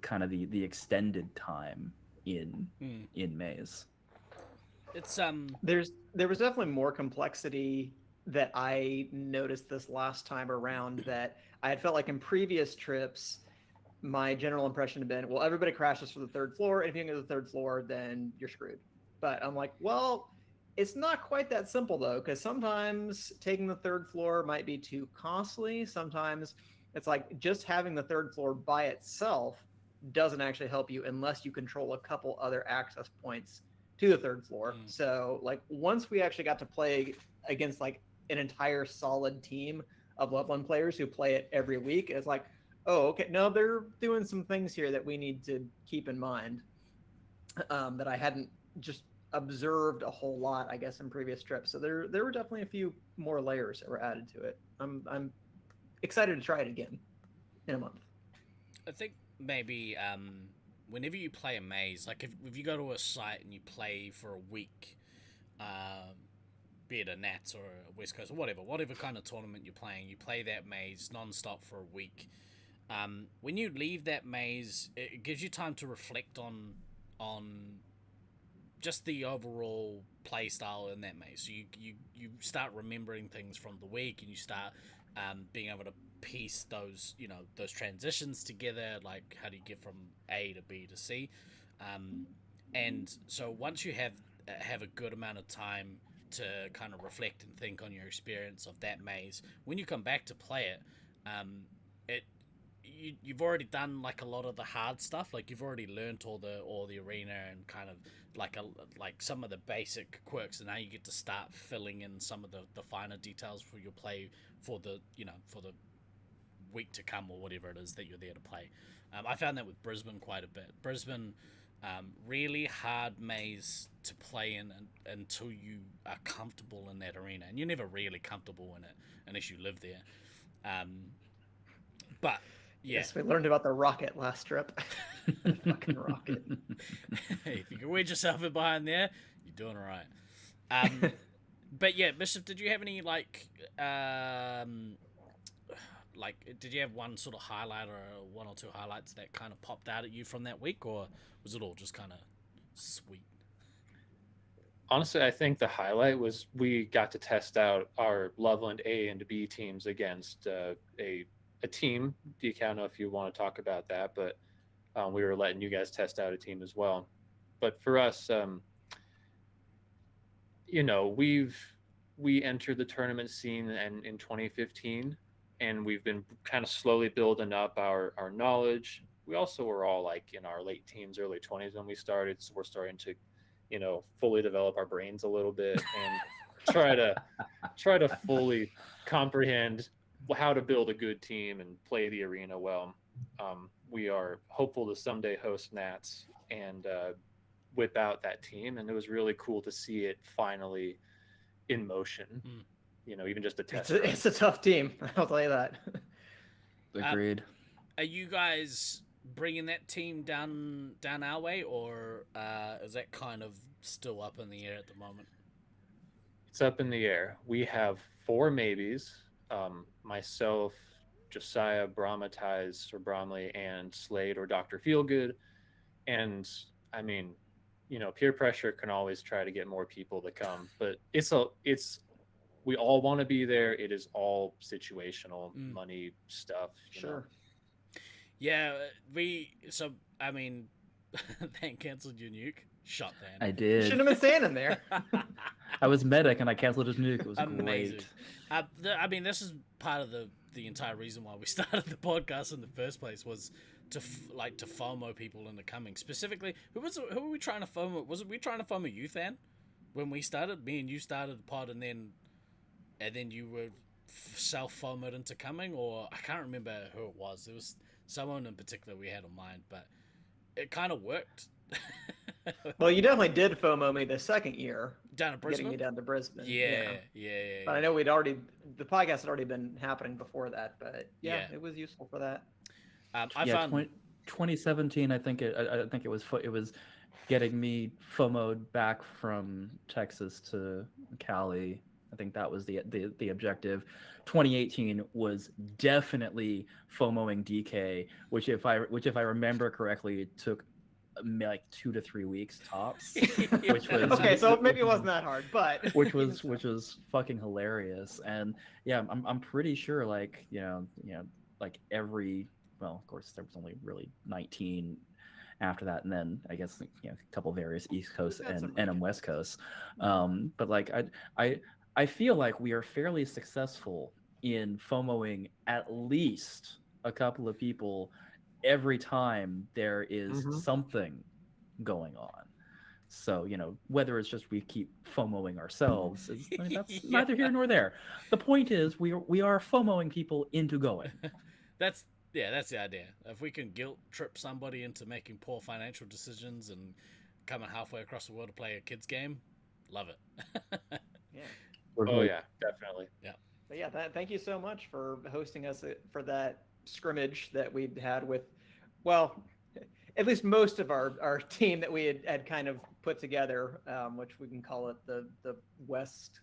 kind of the extended time in maze. It's there was definitely more complexity that I noticed this last time around that I had felt like in previous trips. My general impression had been, well, everybody crashes for the third floor, and if you can get to the third floor, then you're screwed. But I'm like, well, it's not quite that simple, though, because sometimes taking the third floor might be too costly. Sometimes it's like just having the third floor by itself doesn't actually help you unless you control a couple other access points to the third floor. So, like, once we actually got to play against, like, an entire solid team of Loveland players who play it every week, it's like, oh, okay, no, they're doing some things here that we need to keep in mind that I hadn't just observed a whole lot, I guess, in previous trips. So there were definitely a few more layers that were added to it. I'm excited to try it again in a month. I think maybe whenever you play a maze, like if you go to a site and you play for a week, be it a Nats or a West Coast or whatever kind of tournament you're playing, you play that maze non-stop for a week. When you leave that maze, it gives you time to reflect on just the overall play style in that maze. So you start remembering things from the week, and you start being able to piece those transitions together, like how do you get from A to B to C, and so once you have a good amount of time to kind of reflect and think on your experience of that maze, when you come back to play it, you've already done like a lot of the hard stuff. Like you've already learned all the arena and kind of like some of the basic quirks, and now you get to start filling in some of the finer details for your play for the week to come or whatever it is that you're there to play. I found that with Brisbane quite a bit. Brisbane, really hard maze to play in until you are comfortable in that arena, and you're never really comfortable in it unless you live there. But yeah. Yes, we learned about the rocket last trip. Fucking rocket. If you can wedge yourself in behind there, you're doing all right. But yeah, Mischief, did you have any did you have one sort of highlight or one or two highlights that kind of popped out at you from that week, or was it all just kind of sweet? Honestly, I think the highlight was we got to test out our Loveland A and B teams against a team. I don't know if you want to talk about that, but we were letting you guys test out a team as well. But for us, we entered the tournament scene in 2015, and we've been kind of slowly building up our knowledge. We also were all like in our late teens, early 20s when we started, so we're starting to, fully develop our brains a little bit and try to fully comprehend how to build a good team and play the arena well. We are hopeful to someday host Nats and whip out that team, and it was really cool to see it finally in motion. Even just a test. It's a tough team, I'll tell you that. Agreed. Are you guys bringing that team down our way, or is that kind of still up in the air at the moment? It's up in the air. We have 4 maybes. Myself, Josiah, Brahmatize or Bromley, and Slade or Dr. Feelgood. And I mean, peer pressure can always try to get more people to come, but we all want to be there. It is all situational money stuff. Sure. Yeah, Van canceled your nuke. Shot that. I did. Shouldn't have been standing there. I was medic and I canceled his nuke. It was amazing. Great. This is part of the entire reason why we started the podcast in the first place, was to FOMO people into coming. Specifically, who were we trying to FOMO? Was it we trying to FOMO you, Than? When we started, me and you started the pod, and then you were self-FOMOed into coming, or I can't remember who it was. There was someone in particular we had in mind, but it kind of worked. Well, you definitely did FOMO me the second year. Down to Brisbane? Getting me down to Brisbane. Yeah. But I know the podcast had already been happening before that, but yeah. It was useful for that. I found 2017. I think it was getting me FOMO'd back from Texas to Cali. I think that was the objective. 2018 was definitely FOMOing DK, which if I remember correctly, it took like 2 to 3 weeks tops. Which was okay, so maybe it wasn't that hard, but which was fucking hilarious. And yeah, I'm pretty sure like like every, well, of course there was only really 19 after that, and then I guess a couple various East Coast and West Coast. But like I feel like we are fairly successful in FOMOing at least a couple of people every time there is something going on. So, whether it's just we keep FOMOing ourselves, that's neither here nor there. The point is we are FOMOing people into going. That's the idea. If we can guilt trip somebody into making poor financial decisions and coming halfway across the world to play a kids game, love it. Yeah. Oh yeah, definitely. But yeah, thank you so much for hosting us for that scrimmage that we had with, well, at least most of our team that we had kind of put together, which we can call it the West,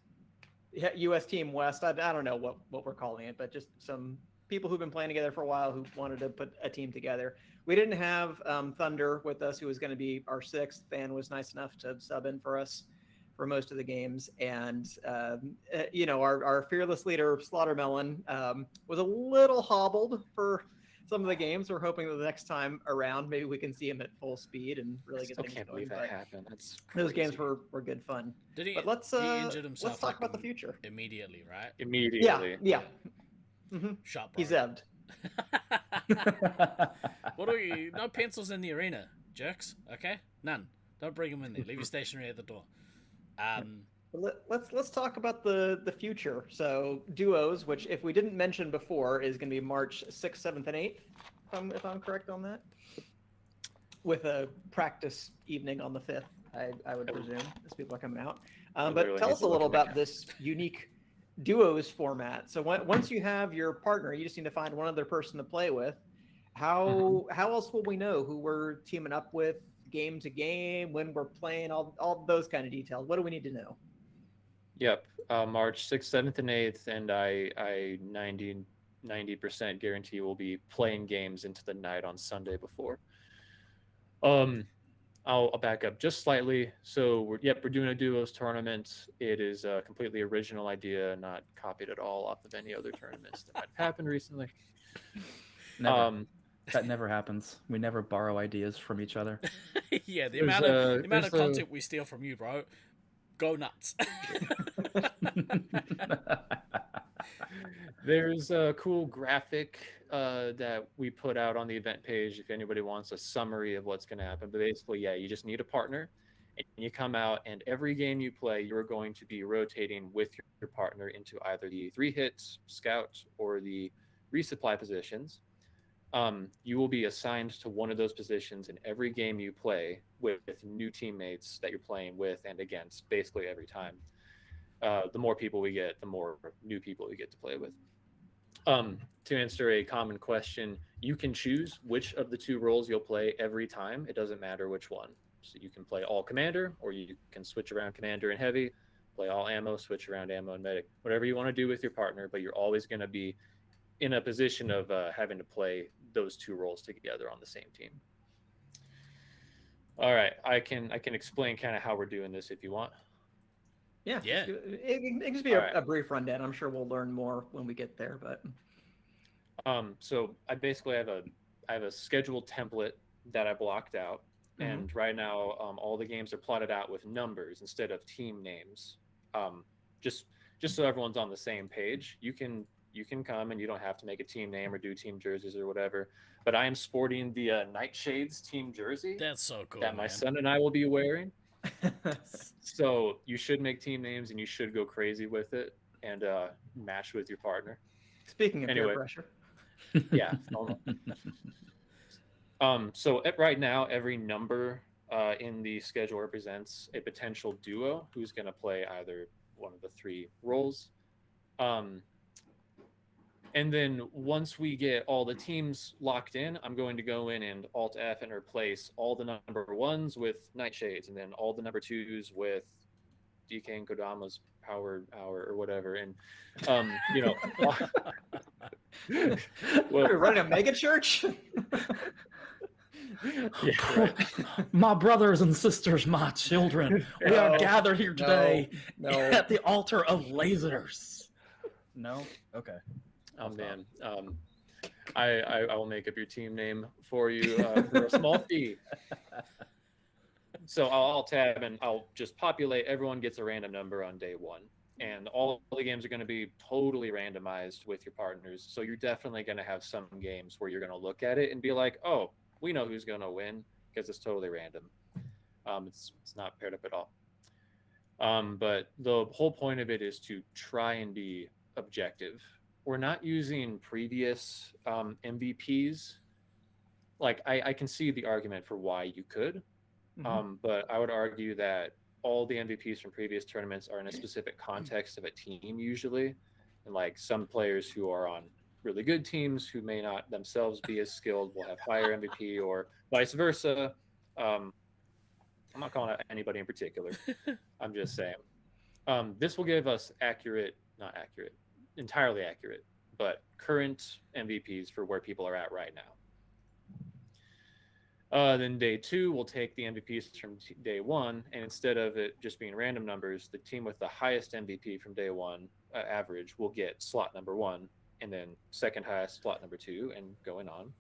U.S. Team West. I don't know what we're calling it, but just some people who've been playing together for a while who wanted to put a team together. We didn't have Thunder with us, who was going to be our sixth. Fan was nice enough to sub in for us for most of the games, and our fearless leader Slaughtermelon was a little hobbled for some of the games. We're hoping that the next time around maybe we can see him at full speed and really get I things can't going. believe that happened. That's Those games crazy. were good fun. Did he? But let's he injured himself talk about the future immediately, right? Immediately. Yeah. Mm-hmm. Shot He bro. zebbed. What are you? No pencils in the arena, jerks. Okay, none. Don't bring them in there. Leave your stationery at the door. Let's talk about the future. So duos, which if we didn't mention before, is going to be March 6th, 7th, and 8th, if I'm correct on that, with a practice evening on the 5th, I would presume, as people are coming out. But tell us a little about this unique duos format. So once you have your partner, you just need to find one other person to play with. How else will we know who we're teaming up with, game to game, when we're playing, all those kind of details? What do we need to know? Yep. March 6th, 7th, and 8th, and I 90% guarantee we'll be playing games into the night on Sunday before. I'll back up just slightly. So we're doing a duos tournament. It is a completely original idea, not copied at all off of any other tournaments that might have happened recently. Never. That never happens. We never borrow ideas from each other. Yeah, the amount of content we steal from you, bro. Go nuts. There's a cool graphic that we put out on the event page if anybody wants a summary of what's going to happen. But basically, yeah, you just need a partner, and you come out, and every game you play, you're going to be rotating with your partner into either the 3-hit scout or the resupply positions. You will be assigned to one of those positions in every game you play with new teammates that you're playing with and against, basically every time. The more people we get, the more new people we get to play with. To answer a common question, you can choose which of the two roles you'll play every time. It doesn't matter which one. So you can play all commander, or you can switch around commander and heavy, play all ammo, switch around ammo and medic, whatever you want to do with your partner, but you're always going to be in a position of having to play those two roles together on the same team. All right, I can explain kind of how we're doing this if you want. Yeah. Yeah. It can just be a brief rundown. I'm sure we'll learn more when we get there, but so I basically have a scheduled template that I blocked out, and right now all the games are plotted out with numbers instead of team names. Just so everyone's on the same page. You can come and you don't have to make a team name or do team jerseys or whatever. But I am sporting the Nightshades team jersey. That's so cool. That my son and I will be wearing. So you should make team names and you should go crazy with it and match with your partner. Speaking of peer pressure. Yeah. So right now, every number in the schedule represents a potential duo who's going to play either one of the three roles. And then once we get all the teams locked in, I'm going to go in and Alt F and replace all the number 1s with Nightshades, and then all the number 2s with DK and Kodama's Power Hour or whatever. And We're running a mega church. Yeah, right. My brothers and sisters, my children, we are gathered here today at the altar of lasers. No? Okay. Oh man, I will make up your team name for you for a small fee. So I'll tab and I'll just populate. Everyone gets a random number on day 1, and all the games are going to be totally randomized with your partners. So you're definitely going to have some games where you're going to look at it and be like, oh, we know who's going to win because it's totally random. It's not paired up at all. But the whole point of it is to try and be objective. We're not using previous MVPs. Like I can see the argument for why you could, But I would argue that all the MVPs from previous tournaments are in a specific context of a team usually, and like some players who are on really good teams who may not themselves be as skilled will have higher MVP, or vice versa. I'm not calling out anybody in particular. I'm just saying. This will give us not accurate, entirely accurate, but current MVPs for where people are at right now. Then day 2, we'll take the MVPs from day 1, and instead of it just being random numbers, the team with the highest MVP from day 1 average will get slot number 1, and then second highest slot number 2, and going on.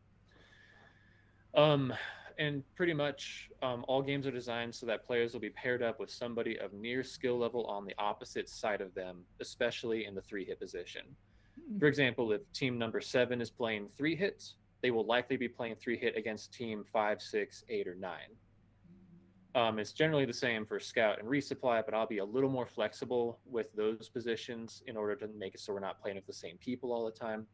And pretty much all games are designed so that players will be paired up with somebody of near skill level on the opposite side of them, especially in the 3-hit position. For example, if team number 7 is playing 3 hits, they will likely be playing 3-hit against team 5, 6, 8, or 9. It's generally the same for scout and resupply, but I'll be a little more flexible with those positions in order to make it so we're not playing with the same people all the time.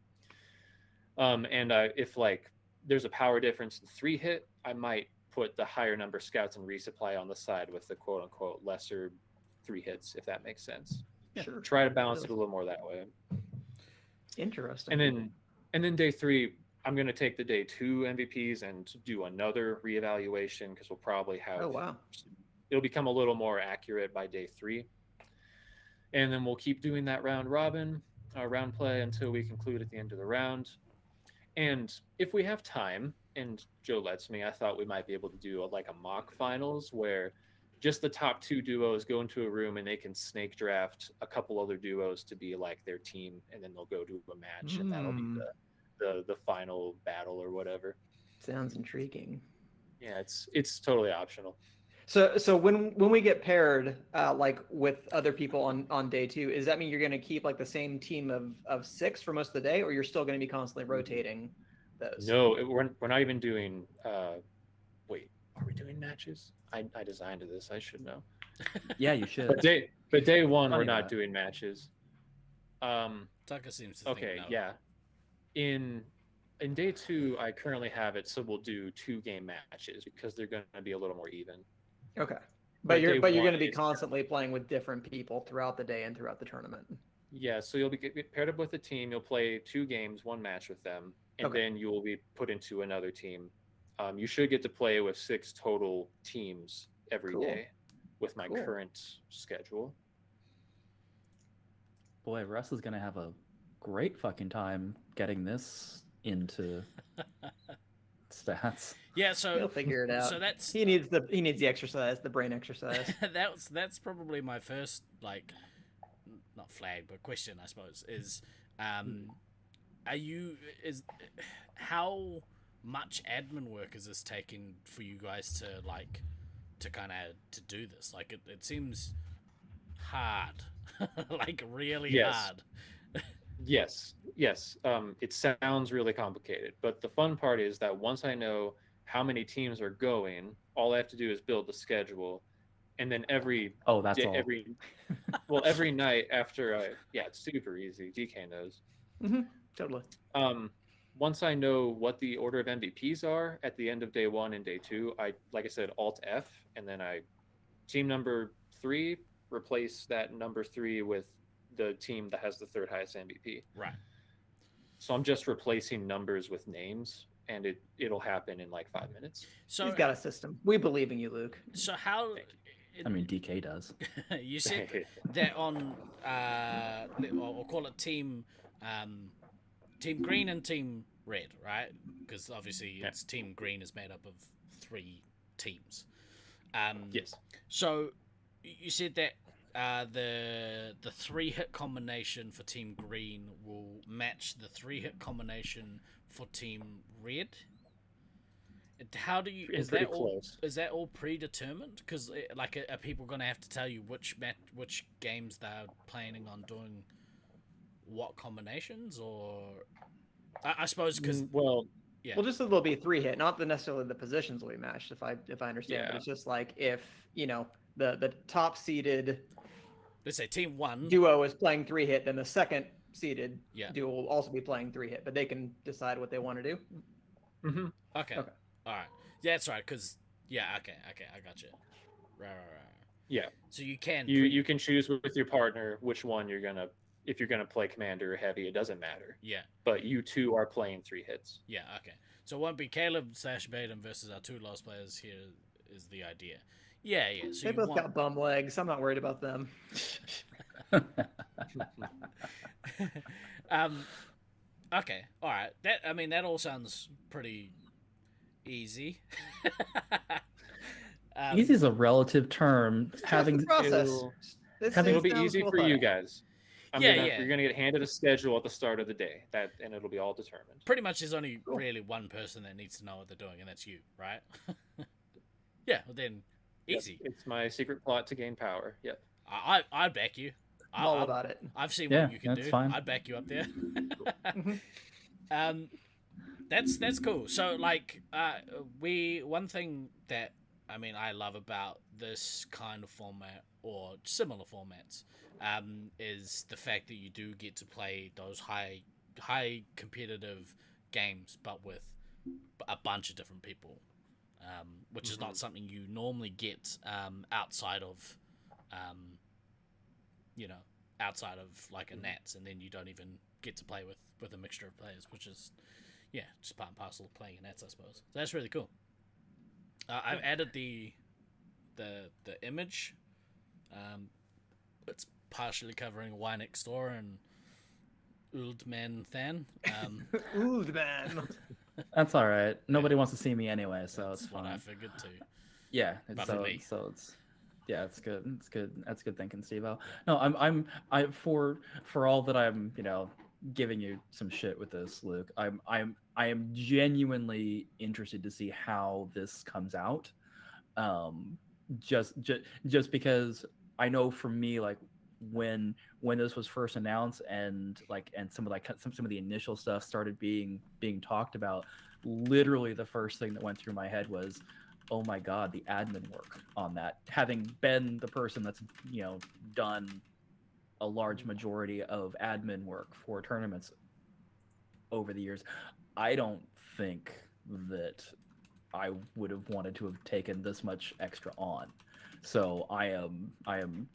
If like there's a power difference in 3-hit, I might put the higher number scouts and resupply on the side with the quote unquote lesser 3 hits, if that makes sense. Sure. Try to balance it a little more that way. Interesting. And then day 3, I'm going to take the day 2 MVPs and do another reevaluation, because we'll probably have. Oh wow. It'll become a little more accurate by day 3, and then we'll keep doing that round play until we conclude at the end of the round. And if we have time, and Joe lets me, I thought we might be able to do a mock finals where just the top 2 duos go into a room and they can snake draft a couple other duos to be like their team, and then they'll go to a match, and that'll be the final battle or whatever. Sounds intriguing. Yeah, it's totally optional. So when we get paired like with other people on day 2, does that mean you're going to keep like the same team of 6 for most of the day, or you're still going to be constantly rotating those? No, we're not even doing. Wait, are we doing matches? I designed this. I should know. Yeah, you should. But day 1, we're Funny not that. doing matches. Tucker seems to Okay, think no. yeah. In day 2, I currently have it so we'll do 2 game matches because they're going to be a little more even. Okay. But But you're day going one to be is- constantly playing with different people throughout the day and throughout the tournament. Yeah, so you'll be paired up with a team. You'll play 2 games, 1 match with them, and Okay. then you will be put into another team. You should get to play with 6 total teams every day Cool. with my Cool. current schedule. Boy, Russ is gonna have a great fucking time getting this into stats. Yeah, so He'll figure it out. So that's He needs the exercise, the brain exercise. that's probably my first not flag but question, I suppose, is how much admin work is this taking for you guys to kind of to do this? Like it seems hard. Like really Yes. hard. Yes. It sounds really complicated, but the fun part is that once I know how many teams are going, all I have to do is build the schedule, and then every night after it's super easy. DK knows. Totally. Once I know what the order of MVPs are at the end of day 1 and day 2, like I said, Alt F, and then team number 3, replace that number 3 with the team that has the 3rd highest MVP. Right. So I'm just replacing numbers with names, and it'll happen in like 5 minutes. So He's got a system. We believe in you, Luke. So how? I mean, DK does. You said that on I'll call it team green and team red, right? Because obviously it's team green is made up of 3 teams. Yes. So you said that the 3-hit combination for team green will match the 3-hit combination for team red. How do you is that all predetermined? Because are people going to have to tell you which games they're planning on doing what combinations, or I suppose because well, just that there'll be a 3-hit, not necessarily the positions will be matched. If I understand, but it's just like if the top seeded, let's say team 1 duo is playing 3-hit, then the second seeded duo will also be playing 3-hit, but they can decide what they want to do. Mm-hmm. Okay. All right. Yeah, that's right. Because Yeah. Okay. I got you. Right. Yeah, So you can. you can choose with your partner which one you're gonna. If you're gonna play commander or heavy, it doesn't matter. Yeah. But you two are playing 3 hits. Yeah. Okay. So it won't be Caleb / Baden versus our 2 lost players. Here is the idea. Yeah. So They you both want. got bum legs. I'm not worried about them. Okay. All right. That all sounds pretty easy. Easy is a relative term. Trust the Having process. It'll, This having- thing it'll be sounds easy well for thought you out. guys. Yeah. You're gonna get handed a schedule at the start of the day, and it'll be all determined. Pretty much, there's only really one person that needs to know what they're doing, and that's you, right? Yeah. Well, then, easy. Yep, it's my secret plot to gain power. Yep. I'd back you. I'm all about it. I've seen Yeah, what you can that's do. fine. I'd back you up there. Mhm. That's cool. So like, one thing that I love about this kind of format or similar formats, is the fact that you do get to play those high competitive games, but with a bunch of different people, which is not something you normally get outside of, outside of like a Nats, and then you don't even get to play with a mixture of players, which is just part and parcel of playing a Nats, I suppose. So that's really cool. I've added the image. It's partially covering Y next door and Old Man Than. Ooh, the man. That's all right. Nobody wants to see me anyway, so it's That's what fine. I figured too. Yeah, But for me. so it's yeah, it's good. It's good. That's good thinking, Steve-O. No, I for all that I'm, giving you some shit with this, Luke. I am genuinely interested to see how this comes out. Just because I know for me, like when this was first announced and some of the initial stuff started being talked about, literally the first thing that went through my head was, oh my god, the admin work on that. Having been the person that's done a large majority of admin work for tournaments over the years, I don't think that I would have wanted to have taken this much extra on. So I'm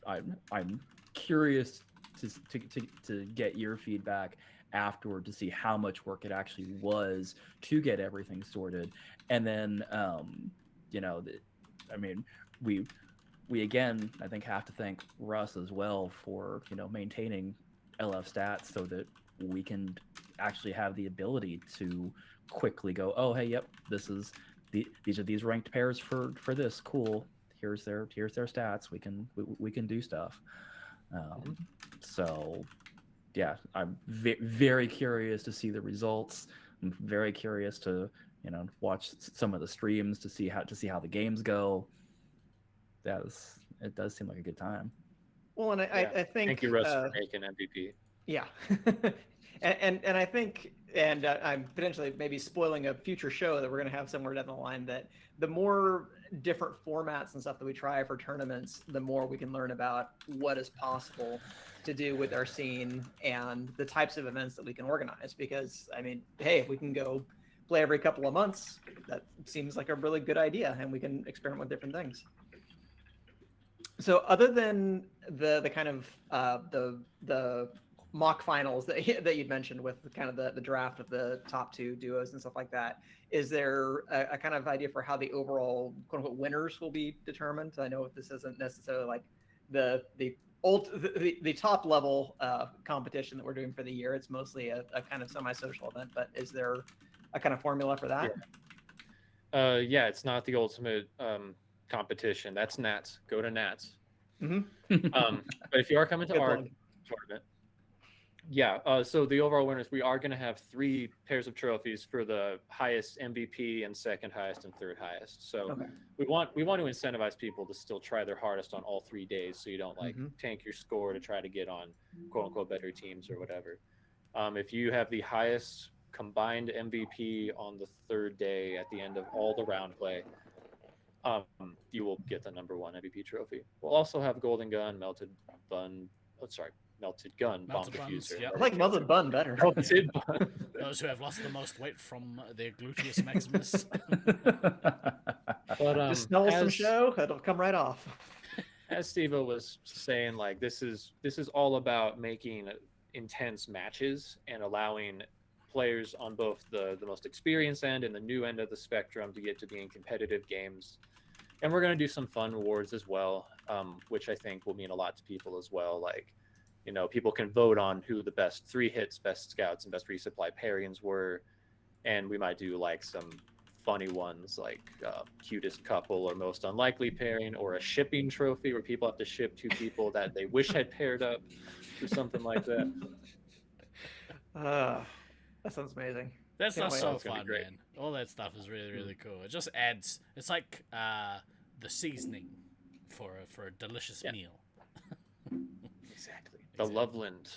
curious to get your feedback afterward to see how much work it actually was to get everything sorted. And then we again, I think, have to thank Russ as well for maintaining LF stats so that we can actually have the ability to quickly go, oh hey, yep, these are these ranked pairs for this, cool, here's their stats, we can do stuff. So yeah, I'm very curious to see the results. I'm very curious to watch some of the streams to see how the games go. It does seem like a good time. Well, and I think Thank you, Russ, for making MVP. Yeah, and I think, and I'm potentially maybe spoiling a future show that we're going to have somewhere down the line, that the more different formats and stuff that we try for tournaments, the more we can learn about what is possible to do with our scene and the types of events that we can organize. Because hey, if we can go play every couple of months, that seems like a really good idea, and we can experiment with different things. So other than the kind of the mock finals that you'd mentioned with kind of the draft of the top 2 duos and stuff like that, is there a kind of idea for how the overall quote unquote winners will be determined? I know this isn't necessarily like the top level competition that we're doing for the year. It's mostly a kind of semi-social event, but is there a kind of formula for that? Yeah, it's not the ultimate competition. That's Nats. Go to Nats. Mm-hmm. But if you are coming to Good our plug. tournament, yeah. So the overall winners, we are going to have 3 pairs of trophies for the highest MVP and second highest and third highest. So Okay. we want to incentivize people to still try their hardest on all 3 days, so you don't tank your score to try to get on quote unquote better teams or whatever. If you have the highest combined MVP on the 3rd day at the end of all the round play, you will get the #1 MVP trophy. We'll also have Golden Gun, Melted Bun, melted gun, bomb Melted buns, diffuser. yep. I like melted bun better. Melted bun. Those who have lost the most weight from their gluteus maximus. But Just smell some as, show, it'll come right off. as Steve-O was saying, like this is all about making intense matches and allowing players on both the most experienced end and the new end of the spectrum to get to be in competitive games. And we're going to do some fun awards as well, which I think will mean a lot to people as well. Like, you know, people can vote on who the best 3 hits, best scouts, and best resupply pairings were. And we might do like some funny ones like cutest couple or most unlikely pairing, or a shipping trophy where people have to ship 2 people that they wish had paired up or something like that. That sounds amazing. That Can't stuff's wait. so It's gonna fun, be great. man. All that stuff is really, really cool. It just adds. It's like the seasoning for a delicious Yeah. meal. Exactly. The Loveland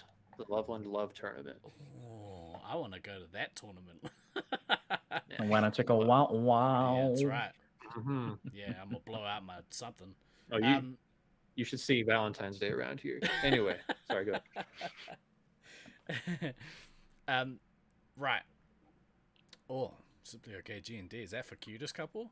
Love Tournament. Oh, I want to go to that tournament. And why not check a wow wow? Yeah, that's right. Mm-hmm. Yeah, I'm gonna blow out my something. Oh, you should see Valentine's Day around here. Anyway, sorry, go ahead. Right. Oh, Simply Okay G&D. Is that for cutest couple?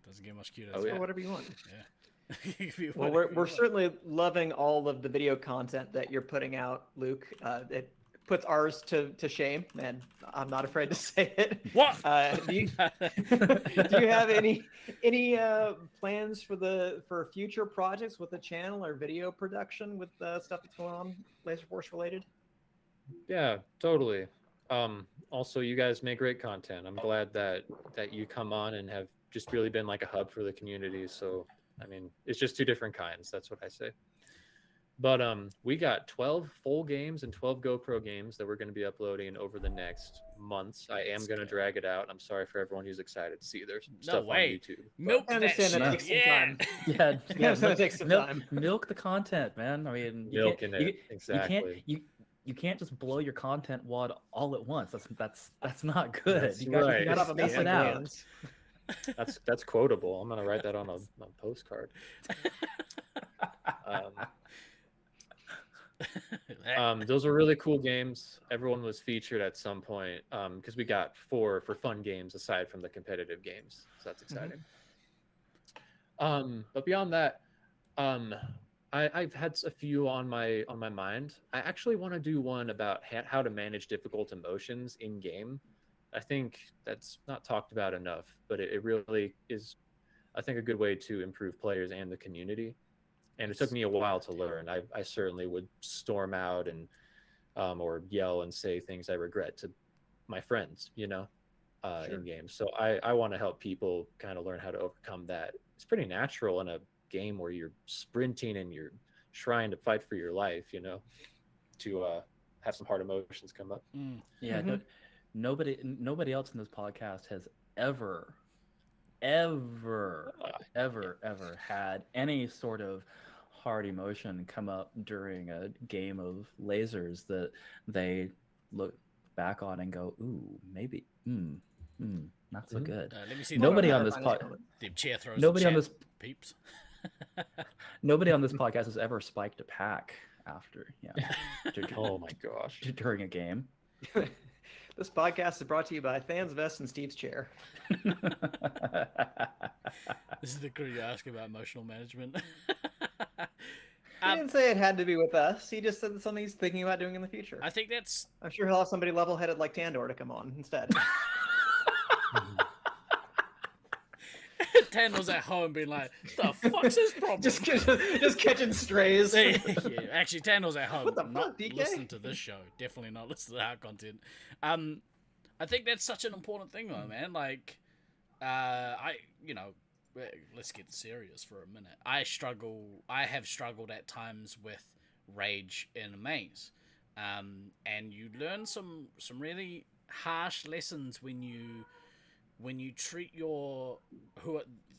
Doesn't get much cuter. Oh, Or yeah. whatever you want. Yeah. Well, we're certainly loving all of the video content that you're putting out, Luke. It puts ours to shame, and I'm not afraid to say it. What? Do you have any plans for future projects with the channel or video production with stuff that's going on Laserforce related? Yeah, totally. Also, you guys make great content. I'm glad that you come on and have just really been like a hub for the community. So, I mean, it's just 2 different kinds. That's what I say. But we got 12 full games and 12 GoPro games that we're going to be uploading over the next months. I am going to drag it out. I'm sorry for everyone who's excited to see their stuff way. on YouTube. Milk I that understand that shit. takes some Yeah. time. Yeah, Yeah, it's gonna take some time. milk the content, man. I mean, Milking it, exactly. You can't just blow your content wad all at once. That's not good. That's you gotta, right. you gotta Gotta space mess it out. plans. That's quotable. I'm going to write that on a postcard. Those were really cool games. Everyone was featured at some point because we got 4 for fun games aside from the competitive games, so that's exciting. But beyond that, I've had a few on my mind. I actually want to do one about how to manage difficult emotions in game. I think that's not talked about enough, but it really is, I think, a good way to improve players and the community. And it took me a while to learn. I certainly would storm out and or yell and say things I regret to my friends, you know, in games. So I want to help people kind of learn how to overcome that. It's pretty natural in a game where you're sprinting and you're trying to fight for your life, you know, to have some hard emotions come up. Yeah, nobody else in this podcast has ever had any sort of hard emotion come up during a game of lasers that they look back on and go, ooh, maybe, not so good. Let me see. Nobody on this The chair throws. nobody on this peeps. nobody on this podcast has ever spiked a pack after, Oh my gosh. during a game. This podcast is brought to you by Than's Vest and Steve's Chair. This is the crew you ask about emotional management. He didn't say it had to be with us. He just said it's something he's thinking about doing in the future. I think that's. I'm sure he'll have somebody level-headed like Tandor to come on instead. Tandor's at home being like, the fuck's his problem? just catching strays. Yeah, actually, Tandor's at home. What the not fuck, DK? listen to this show. Definitely not listen to our content. I think that's such an important thing, though, man. Like, let's get serious for a minute. I have struggled at times with rage in a maze. And you learn some really harsh lessons when you treat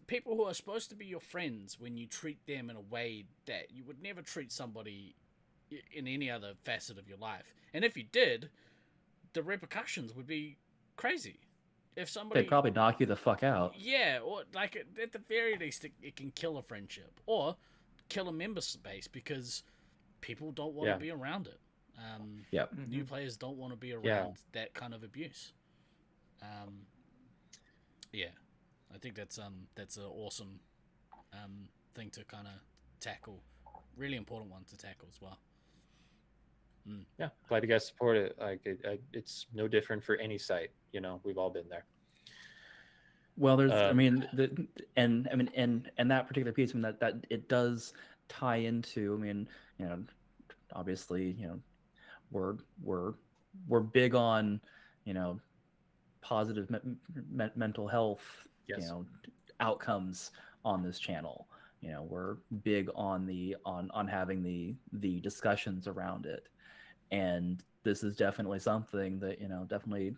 people who are supposed to be your friends, when you treat them in a way that you would never treat somebody in any other facet of your life. And if you did, the repercussions would be crazy. If somebody, They'd probably knock you the fuck out. yeah, or like at the very least, it can kill a friendship or kill a member base, because people don't want to be around it. Yep. New players don't want to be around that kind of abuse. Yeah, I think that's an awesome thing to kind of tackle. Really important one to tackle as well. Yeah, glad you guys support it. Like it's no different for any site. You know, we've all been there. Well, there's, I mean, and that particular piece, I mean, that it does tie into, I mean, you know, obviously, you know, we're big on, you know, positive mental health, you know, outcomes on this channel. You know, we're big on on having the discussions around it, and this is definitely something that, you know, definitely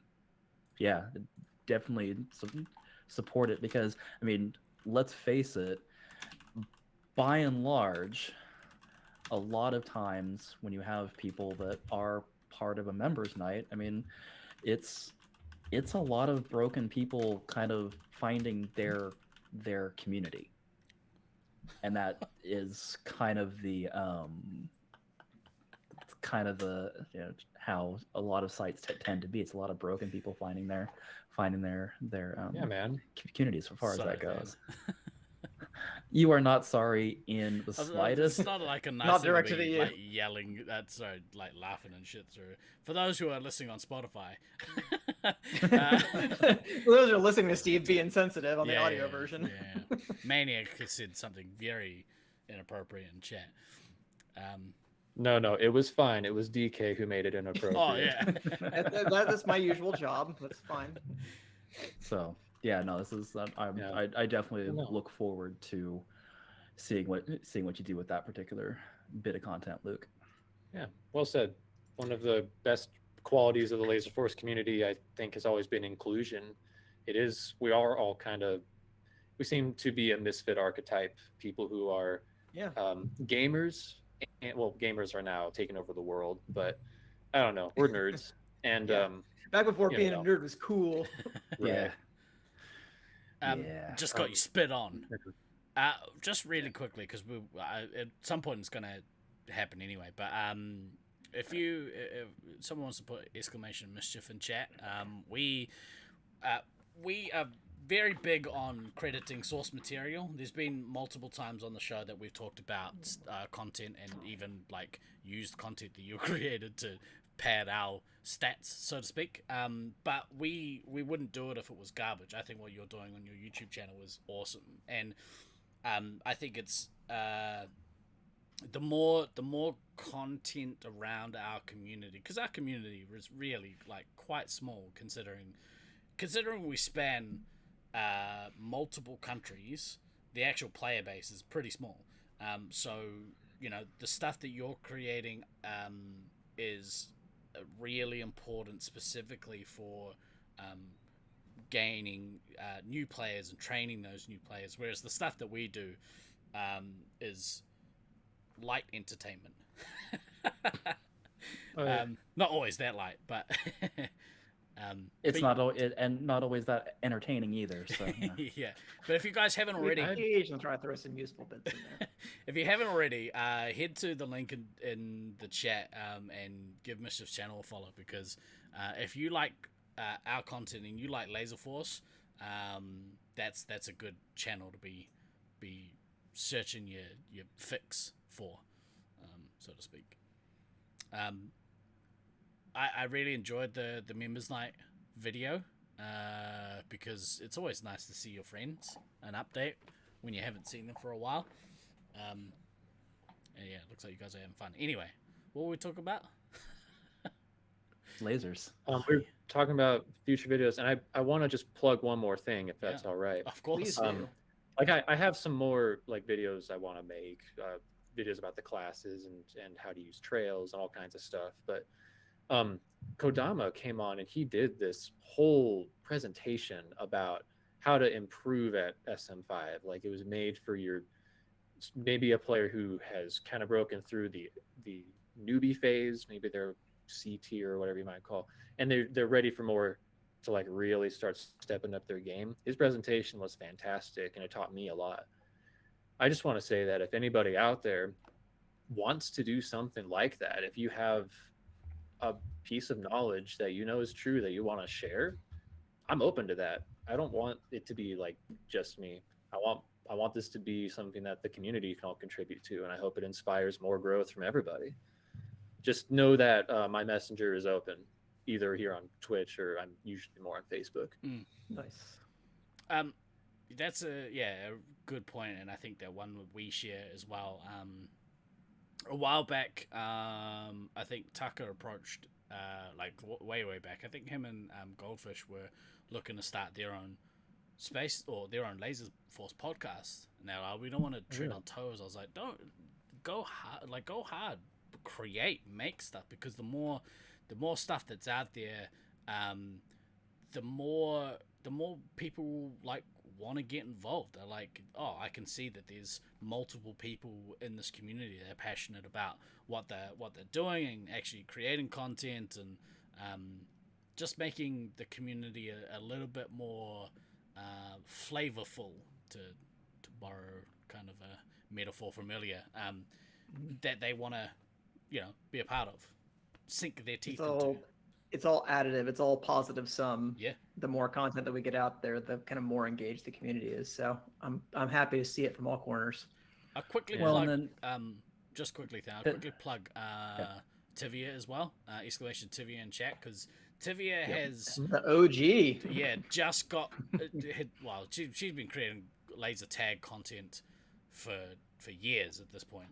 support it, because I mean, let's face it, by and large, a lot of times when you have people that are part of a members night, I mean, it's a lot of broken people kind of finding their community, and that is kind of the you know, how a lot of sites tend to be. It's a lot of broken people finding their communities, as far as that goes. You are not sorry in the slightest. It's not like a nice Not directed at you. like yelling. Sorry, like laughing and shit through. For those who are listening on Spotify, those are listening to Steve being sensitive on the audio version. Yeah, Maniac said something very inappropriate in chat. No, it was fine. It was DK who made it inappropriate. Oh yeah, that's my usual job. That's fine. So yeah, no, this is I definitely look forward to seeing what you do with that particular bit of content, Luke. Yeah, well said. One of the best qualities of the Laserforce community, I think, has always been inclusion. We are all we seem to be a misfit archetype, people who are gamers. And, well, gamers are now taking over the world, but I don't know, we're nerds. And back before being a nerd was cool. Right. Just got you spit on. Just really quickly, because at some point it's going to happen anyway. But if someone wants to put exclamation Mischief in chat, we are very big on crediting source material. There's been multiple times on the show that we've talked about content, and even like used content that you created to pad our stats, so to speak. But we wouldn't do it if it was garbage. I think what you're doing on your YouTube channel is awesome, and I think it's the more content around our community, because our community is really like quite small considering we span multiple countries. The actual player base is pretty small. So you know, the stuff that you're creating is really important, specifically for gaining new players and training those new players, whereas the stuff that we do is light entertainment. Not always that light, but it's not always that entertaining either. So yeah. But if you guys haven't already, occasionally try to throw some useful bits in there. If you haven't already, head to the link in the chat and give Mischief's channel a follow, because if you like our content and you like Laserforce, that's a good channel to be searching your fix for, so to speak. I really enjoyed the members night video because it's always nice to see your friends and update when you haven't seen them for a while. And yeah, it looks like you guys are having fun. Anyway, what were we talking about? Lasers. We're talking about future videos, and I want to just plug one more thing, if that's all right. Of course. Like I have some more like videos I want to make, videos about the classes and how to use trails and all kinds of stuff. But Kodama came on and he did this whole presentation about how to improve at SM5. Like, it was made for maybe a player who has kind of broken through the newbie phase, maybe they're C tier or whatever you might call, and they're ready for more, to like really start stepping up their game. His presentation was fantastic and it taught me a lot. I just want to say that if anybody out there wants to do something like that, if you have a piece of knowledge that you know is true that you want to share, I'm open to that. I don't want it to be like just me. I want this to be something that the community can all contribute to, and I hope it inspires more growth from everybody. Just know that my messenger is open, either here on Twitch or I'm usually more on Facebook. Nice. That's a good point, and I think that one we share as well. A while back, I think Tucker approached like way back. I think him and Goldfish were looking to start their own space or their own Laserforce podcast. Now we don't want to tread on toes. I was like, don't go hard, create, make stuff, because the more stuff that's out there, the more people like want to get involved. They're like, oh, I can see that there's multiple people in this community that are passionate about what they're doing and actually creating content, and just making the community a little bit more flavorful, to borrow kind of a metaphor from earlier, that they want to be a part of, sink their teeth into. It's all additive. It's all positive sum. Yeah. The more content that we get out there, the kind of more engaged the community is. So I'm happy to see it from all corners. I'll quickly Well, plug, and just quickly, I'll quickly plug Tivia as well. Exclamation Tivia in chat, because Tivia has The OG. just got well, she's been creating laser tag content for years at this point.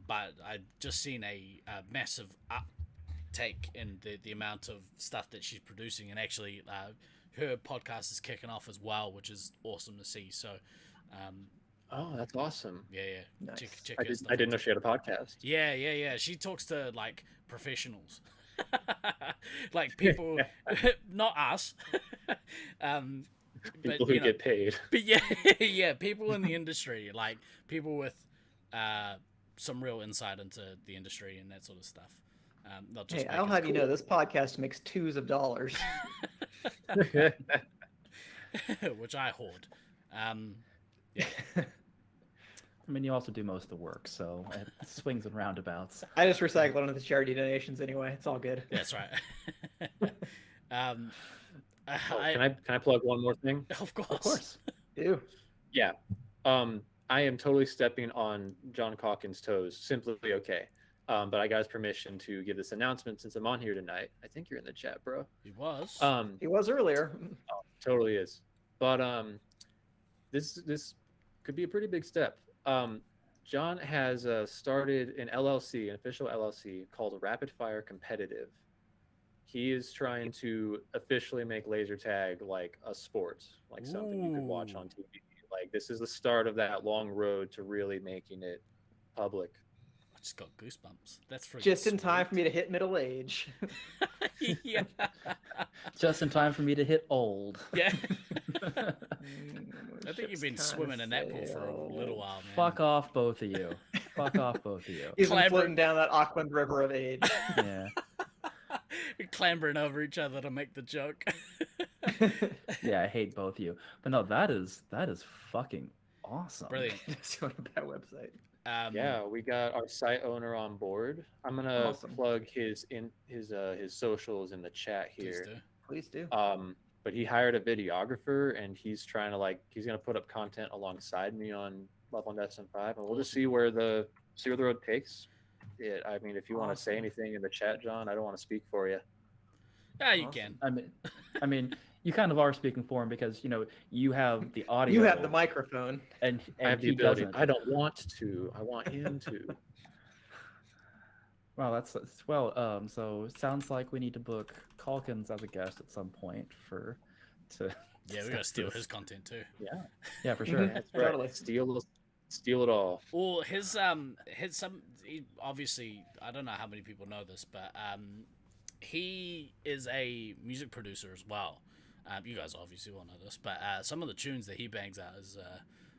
But I've just seen a massive uptake in the amount of stuff that she's producing, and actually her podcast is kicking off as well, which is awesome to see. So Oh, that's awesome. yeah. Nice. Check I, her did, stuff I didn't out. know she had a podcast. Yeah. She talks to like professionals, like people, not us. People who get paid. But yeah, people in the industry, like people with some real insight into the industry and that sort of stuff. Not just Hey, I'll have you know this podcast makes $2s of dollars. which I hoard. Yeah. I mean, you also do most of the work, so it swings and roundabouts. I just recycle it into the charity donations anyway. It's all good. That's right. Can I plug one more thing? Of course. Of course. Do. Yeah. I am totally stepping on John Calkins' toes. Simply okay. But I got his permission to give this announcement since I'm on here tonight. I think you're in the chat, bro. He was. He was earlier. Totally is. But this could be a pretty big step. John has started an LLC, an official LLC called Rapid Fire Competitive. He is trying to officially make laser tag like a sport, like something you could watch on TV. Like, this is the start of that long road to really making it public. I just got goosebumps. That's freaking Just in time sweet. for me to hit middle age. Yeah. Just in time for me to hit old. Yeah. I think you've been swimming in that pool for a little while, man. Fuck off, both of you. Fuck off, both of you. He's been Clever. floating down that Auckland River of age. Yeah. Clambering over each other to make the joke. Yeah, I hate both of you. But no, that is fucking awesome. Brilliant. Just going to that website. Yeah, we got our site owner on board. I'm gonna Awesome. plug his socials in the chat Please here. do. Please do. But he hired a videographer, and he's trying to he's gonna put up content alongside me on Loveland SM5, and we'll just see where the road takes it. I mean, if you want to say Awesome. anything in the chat, John, I don't want to speak for you. Yeah, you Awesome. can. I mean, you kind of are speaking for him because you have the audio. You have the microphone. and I have the he ability. doesn't. I don't want to. I want him to. Well, so it sounds like we need to book Calkins as a guest at some point to. Yeah, we gotta steal his content too. Yeah, for sure. That's right. Totally. Steal it all. Well, he, obviously, I don't know how many people know this, but he is a music producer as well. You guys obviously will know this, but some of the tunes that he bangs out is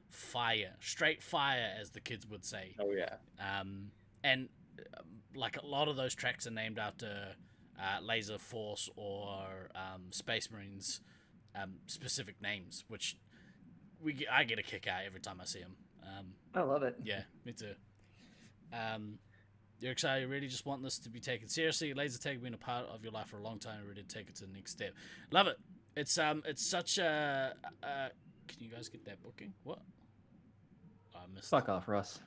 fire, straight fire, as the kids would say. Oh yeah. And like a lot of those tracks are named after Laserforce or Space Marines specific names, which I get a kick out every time I see them. I love it. Yeah, me too. You're excited. You really just want this to be taken seriously. Laser tag been a part of your life for a long time. Ready to take it to the next step. Love it. It's such a. Can you guys get that booking? What? I missed. Fuck off, Russ.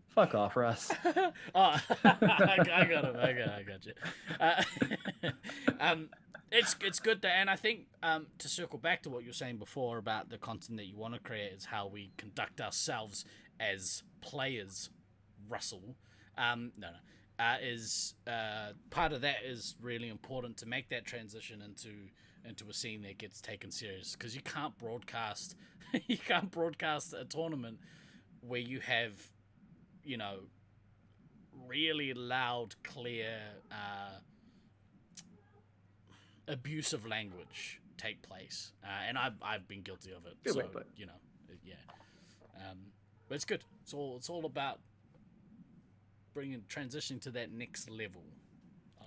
Fuck off, Russ. Oh, I got him. I got you. It's good that, and I think to circle back to what you were saying before about the content that you want to create is how we conduct ourselves as players. Russell, is part of that is really important to make that transition into a scene that gets taken serious, because you can't broadcast a tournament where you have, you know, really loud, clear, abusive language take place, and I've been guilty of it. So you know, yeah, but it's good. It's all about transitioning to that next level of,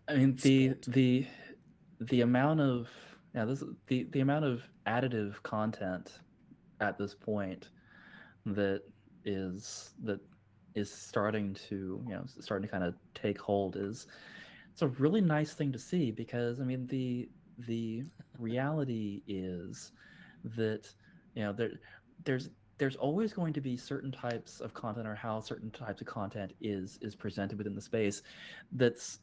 I mean, sport. the amount of the amount of additive content at this point that is starting to kind of take hold it's a really nice thing to see, because I mean the reality is that, you know, there's always going to be certain types of content, or how certain types of content is presented within the space that's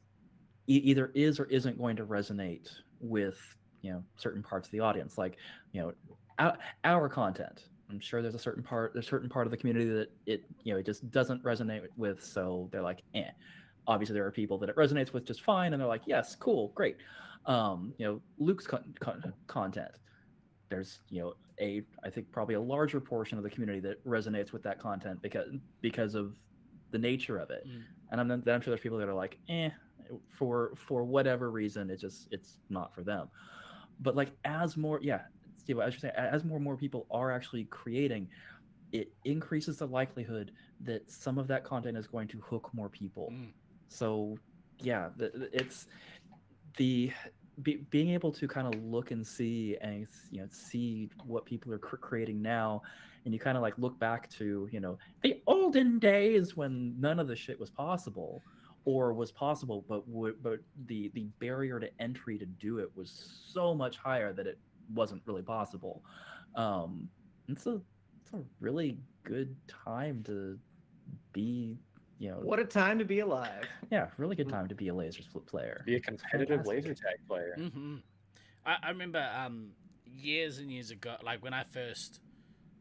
either is or isn't going to resonate with, you know, certain parts of the audience. Like, you know, our content, I'm sure there's a certain part of the community that it just doesn't resonate with, so they're like, eh. Obviously there are people that it resonates with just fine, and they're like, yes, cool, great. You know, Luke's content, there's, you know, I think probably a larger portion of the community that resonates with that content because of the nature of it. And I'm sure there's people that are like, for whatever reason, it's not for them. But like, as more, Steve, as you're saying, as more and more people are actually creating, it increases the likelihood that some of that content is going to hook more people. So yeah, it's being able to kind of look and see, and, you know, see what people are creating now, and you kind of like look back to, you know, the olden days when none of the shit was possible, but the barrier to entry to do it was so much higher that it wasn't really possible. It's a really good time to be, you know, What a time to be alive. Yeah, really good time to be a laser split player. Be a competitive laser tag player. I remember years and years ago, like when I first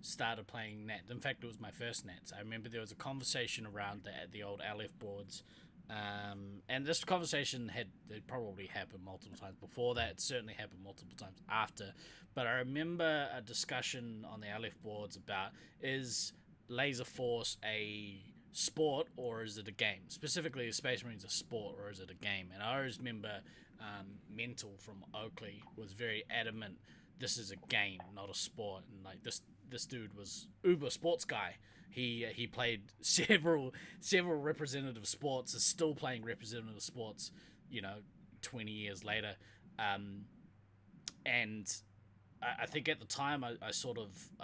started playing Nats. In fact, it was my first Nats. I remember there was a conversation around the old LF boards, and this conversation had probably happened multiple times before that. It certainly happened multiple times after. But I remember a discussion on the LF boards about, is Laserforce a sport or is it a game? Specifically, is Space Marines a sport or is it a game? And I always remember Mental from Oakley was very adamant, this is a game, not a sport. And like this dude was uber sports guy. He played several representative sports, is still playing representative sports, you know, 20 years later. And I think at the time I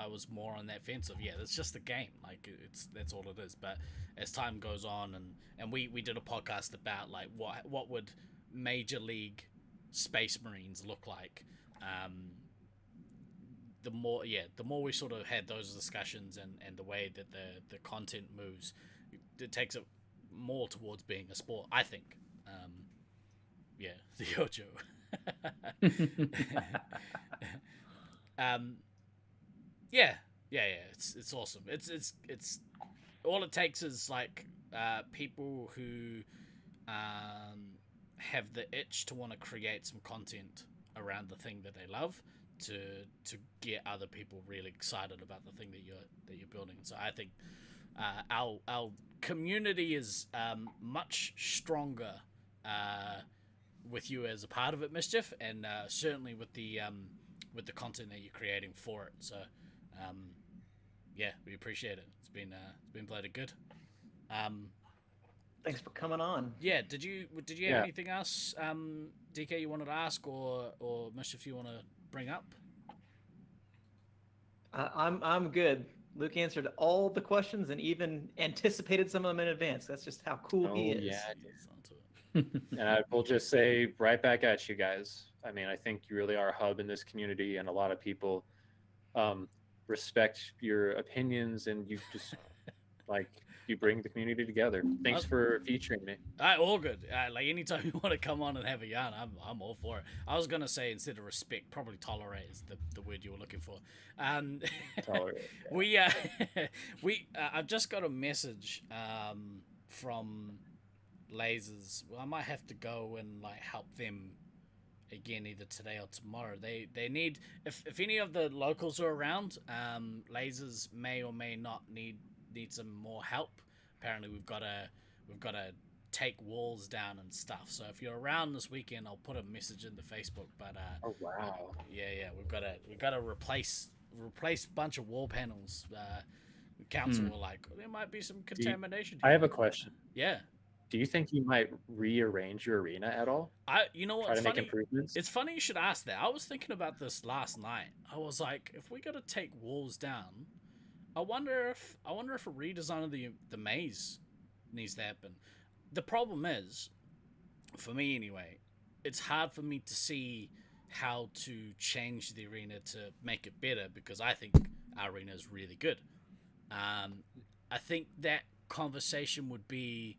was more on that fence of, it's just a game, like that's all it is. But as time goes on, and we did a podcast about like what would Major League Space Marines look like, the more we sort of had those discussions, and the way that the content moves, it takes it more towards being a sport, I think. The Ojo. It's awesome. It's all it takes is like people who have the itch to want to create some content around the thing that they love to get other people really excited about the thing that you're building. So I think our community is much stronger with you as a part of it, Mischief, and certainly with the content that you're creating for it. So we appreciate it. It's been bloody good. Thanks for coming on. Yeah, did you have anything else, DK, you wanted to ask, or Mischief, you want to bring up? I'm good. Luke answered all the questions and even anticipated some of them in advance. That's just how cool he Oh, is. yeah. Onto it. And I will just say right back at you guys. I mean, I think you really are a hub in this community, and a lot of people respect your opinions, and you just like you bring the community together. Thanks for featuring me. All good. Like anytime you want to come on and have a yarn, I'm all for it. I was gonna say instead of respect, probably tolerate is the word you were looking for. Tolerate. Yeah. I've just got a message from Lasers. Well, I might have to go and like help them again either today or tomorrow. They need if any of the locals are around, Lasers may or may not need some more help. Apparently we've got to take walls down and stuff. So if you're around this weekend, I'll put a message in the Facebook. But Oh wow. yeah, we've got to replace a bunch of wall panels. The council were like, there might be some contamination. I have a question. Yeah. Do you think you might rearrange your arena at all? You know Try what's to make funny? improvements? It's funny you should ask that. I was thinking about this last night. I was like, if we got to take walls down, I wonder if a redesign of the maze needs to happen. The problem is, for me anyway, it's hard for me to see how to change the arena to make it better because I think our arena is really good. I think that conversation would be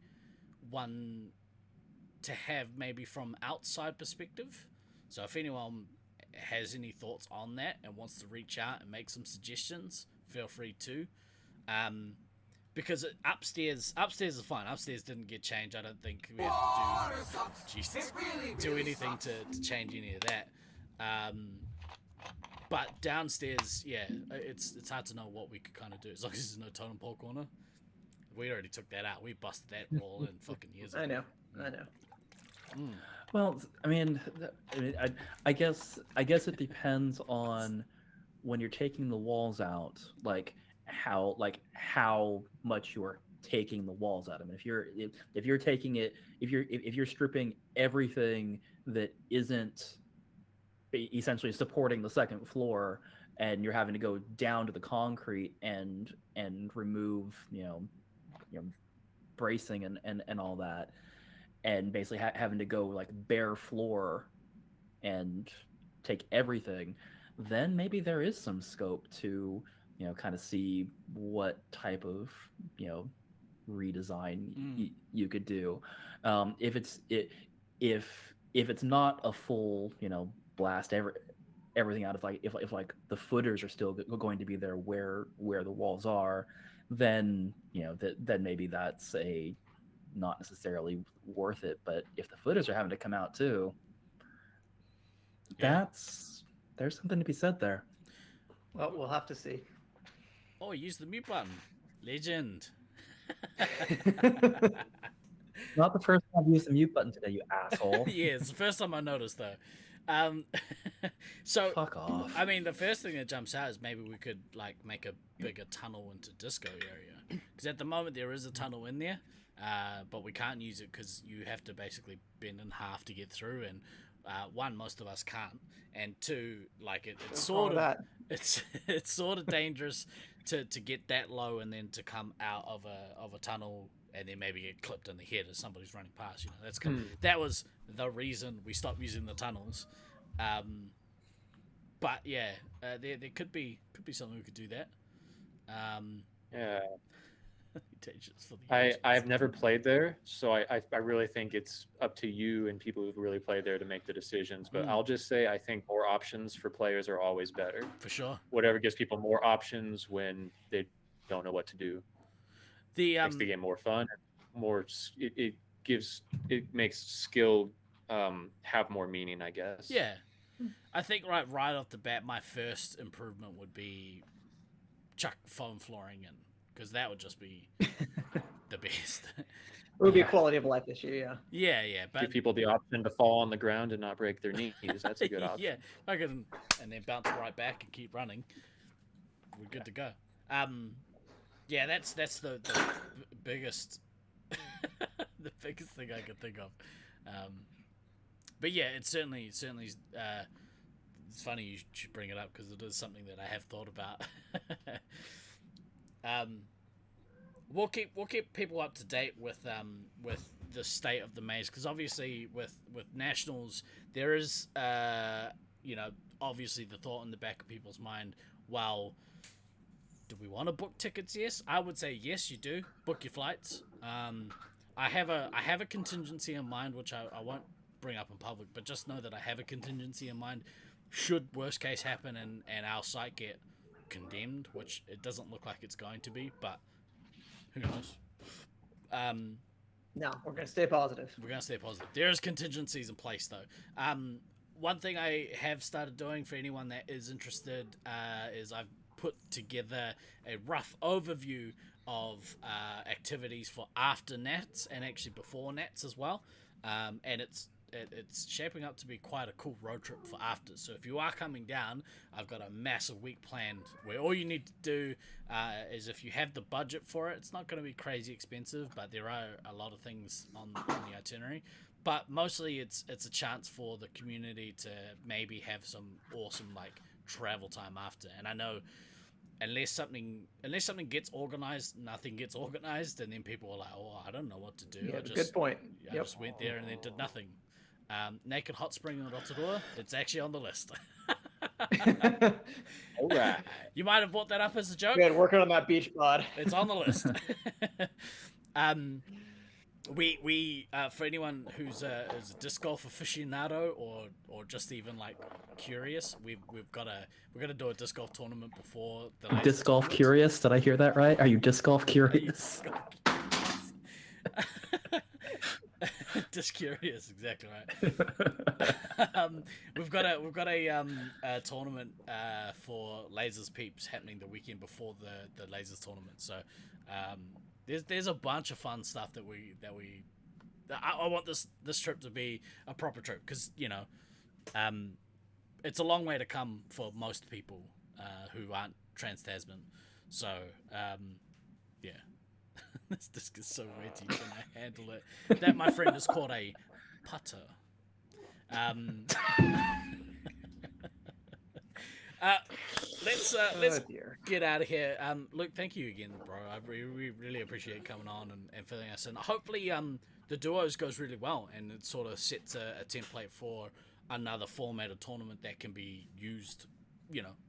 one to have maybe from outside perspective. So if anyone has any thoughts on that and wants to reach out and make some suggestions, feel free to. Because upstairs is fine. Upstairs didn't get changed. I don't think we have to do anything to change any of that. But downstairs, yeah, it's hard to know what we could kind of do as long as there's no totem pole corner. We already took that out. We busted that wall in fucking years ago. I know. Well, I guess it depends on when you're taking the walls out, like how much you're taking the walls out. I mean, if you're taking it, if you're stripping everything that isn't essentially supporting the second floor, and you're having to go down to the concrete and remove bracing and all that, and basically having to go like bare floor and take everything, then maybe there is some scope to kind of see what type of redesign you could do. If it's not a full blast everything out, if like the footers are still going to be there where the walls are, then then maybe that's not necessarily worth it. But if the footers are having to come out too, there's something to be said there. Well, we'll have to see. Oh, use the mute button. Legend. Not the first time I've used the mute button today, you asshole. Yeah, it's the first time I noticed though. So fuck off. I mean, the first thing that jumps out is maybe we could like make a bigger tunnel into disco area, because at the moment there is a tunnel in there, but we can't use it because you have to basically bend in half to get through, and one, most of us can't, and two, like it's sort of it's sort of dangerous to get that low and then to come out of a tunnel and then maybe get clipped in the head as somebody's running past. That's that was the reason we stopped using the tunnels. But yeah, there could be something we could do that. Yeah. For the I've never played there, so I really think it's up to you and people who've really played there to make the decisions. But I'll just say I think more options for players are always better. For sure. Whatever gives people more options when they don't know what to do. Makes the game more fun. It makes skill have more meaning, I guess. Yeah. I think right off the bat, my first improvement would be chuck foam flooring in, because that would just be the best. It would be a quality of life issue, yeah. Yeah, but give people the option to fall on the ground and not break their knees. That's a good option. Yeah, and then bounce right back and keep running. We're good to go. Yeah, that's the biggest the biggest thing I could think of. But yeah, it's certainly it's funny you should bring it up, because it is something that I have thought about. we'll keep people up to date with the state of the maze, because obviously with nationals there is obviously the thought in the back of people's mind, well, do we want to book tickets? Yes, I would say yes, you do. Book your flights. I have a contingency in mind, which I won't bring up in public, but just know that I have a contingency in mind should worst case happen and our site get condemned, which it doesn't look like it's going to be, but who knows. No, we're gonna stay positive. We're going to stay positive. There's contingencies in place, though. One thing I have started doing for anyone that is interested is I've put together a rough overview of activities for after Nats and actually before Nats as well. And it's shaping up to be quite a cool road trip for after. So if you are coming down, I've got a massive week planned where all you need to do is, if you have the budget for it, it's not going to be crazy expensive, but there are a lot of things on the itinerary. But mostly it's a chance for the community to maybe have some awesome travel time after. And I know unless something gets organized, nothing gets organized, and then people are like, oh, I don't know what to do. Yeah, good point. I just went there and then did nothing. Naked Hot Spring in Rotorua, it's actually on the list. All right. You might have brought that up as a joke. Good, working on that beach pod. It's on the list. We for anyone who's is a disc golf aficionado or just even curious, we're gonna do a disc golf tournament before the Disc golf tournament. curious? Did I hear that right? Are you disc golf curious? Just curious, exactly right. We've got a tournament for Lasers Peeps happening the weekend before the Lasers tournament. So there's a bunch of fun stuff that I want this trip to be a proper trip, because it's a long way to come for most people who aren't trans-Tasman. So yeah. This disc is so wetty, can I handle it? That, my friend, is called a putter. Let's get out of here. Luke, thank you again, bro. I really appreciate coming on and filling us in. Hopefully the duos goes really well and it sort of sets a template for another format of tournament that can be used,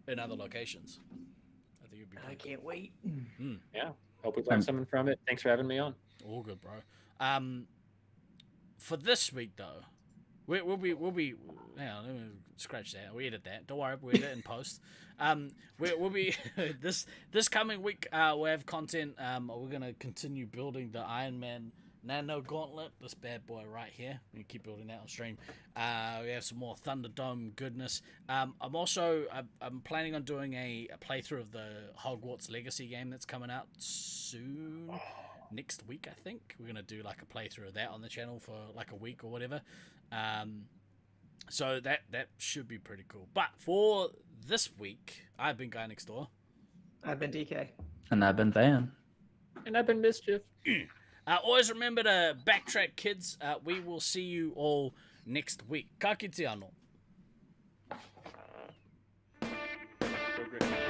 in other locations. I think it'd be I can't wait. Yeah. Hope we learned something from it. Thanks for having me on. All good, bro. For this week though, we'll be. Hang on, let me scratch that. We edit that. Don't worry, we edit in post. We'll be this coming week. We'll have content. We're gonna continue building the Iron Man Nano Gauntlet. This bad boy right here. We keep building that on stream. We have some more Thunderdome goodness. I'm planning on doing a playthrough of the Hogwarts Legacy game that's coming out soon. Next week, I think. We're going to do a playthrough of that on the channel for a week or whatever. So that should be pretty cool. But for this week, I've been Guy Next Door. I've been DK. And I've been Van. And I've been Mischief. Always remember to backtrack, kids. We will see you all next week. Ka kite anō. So great.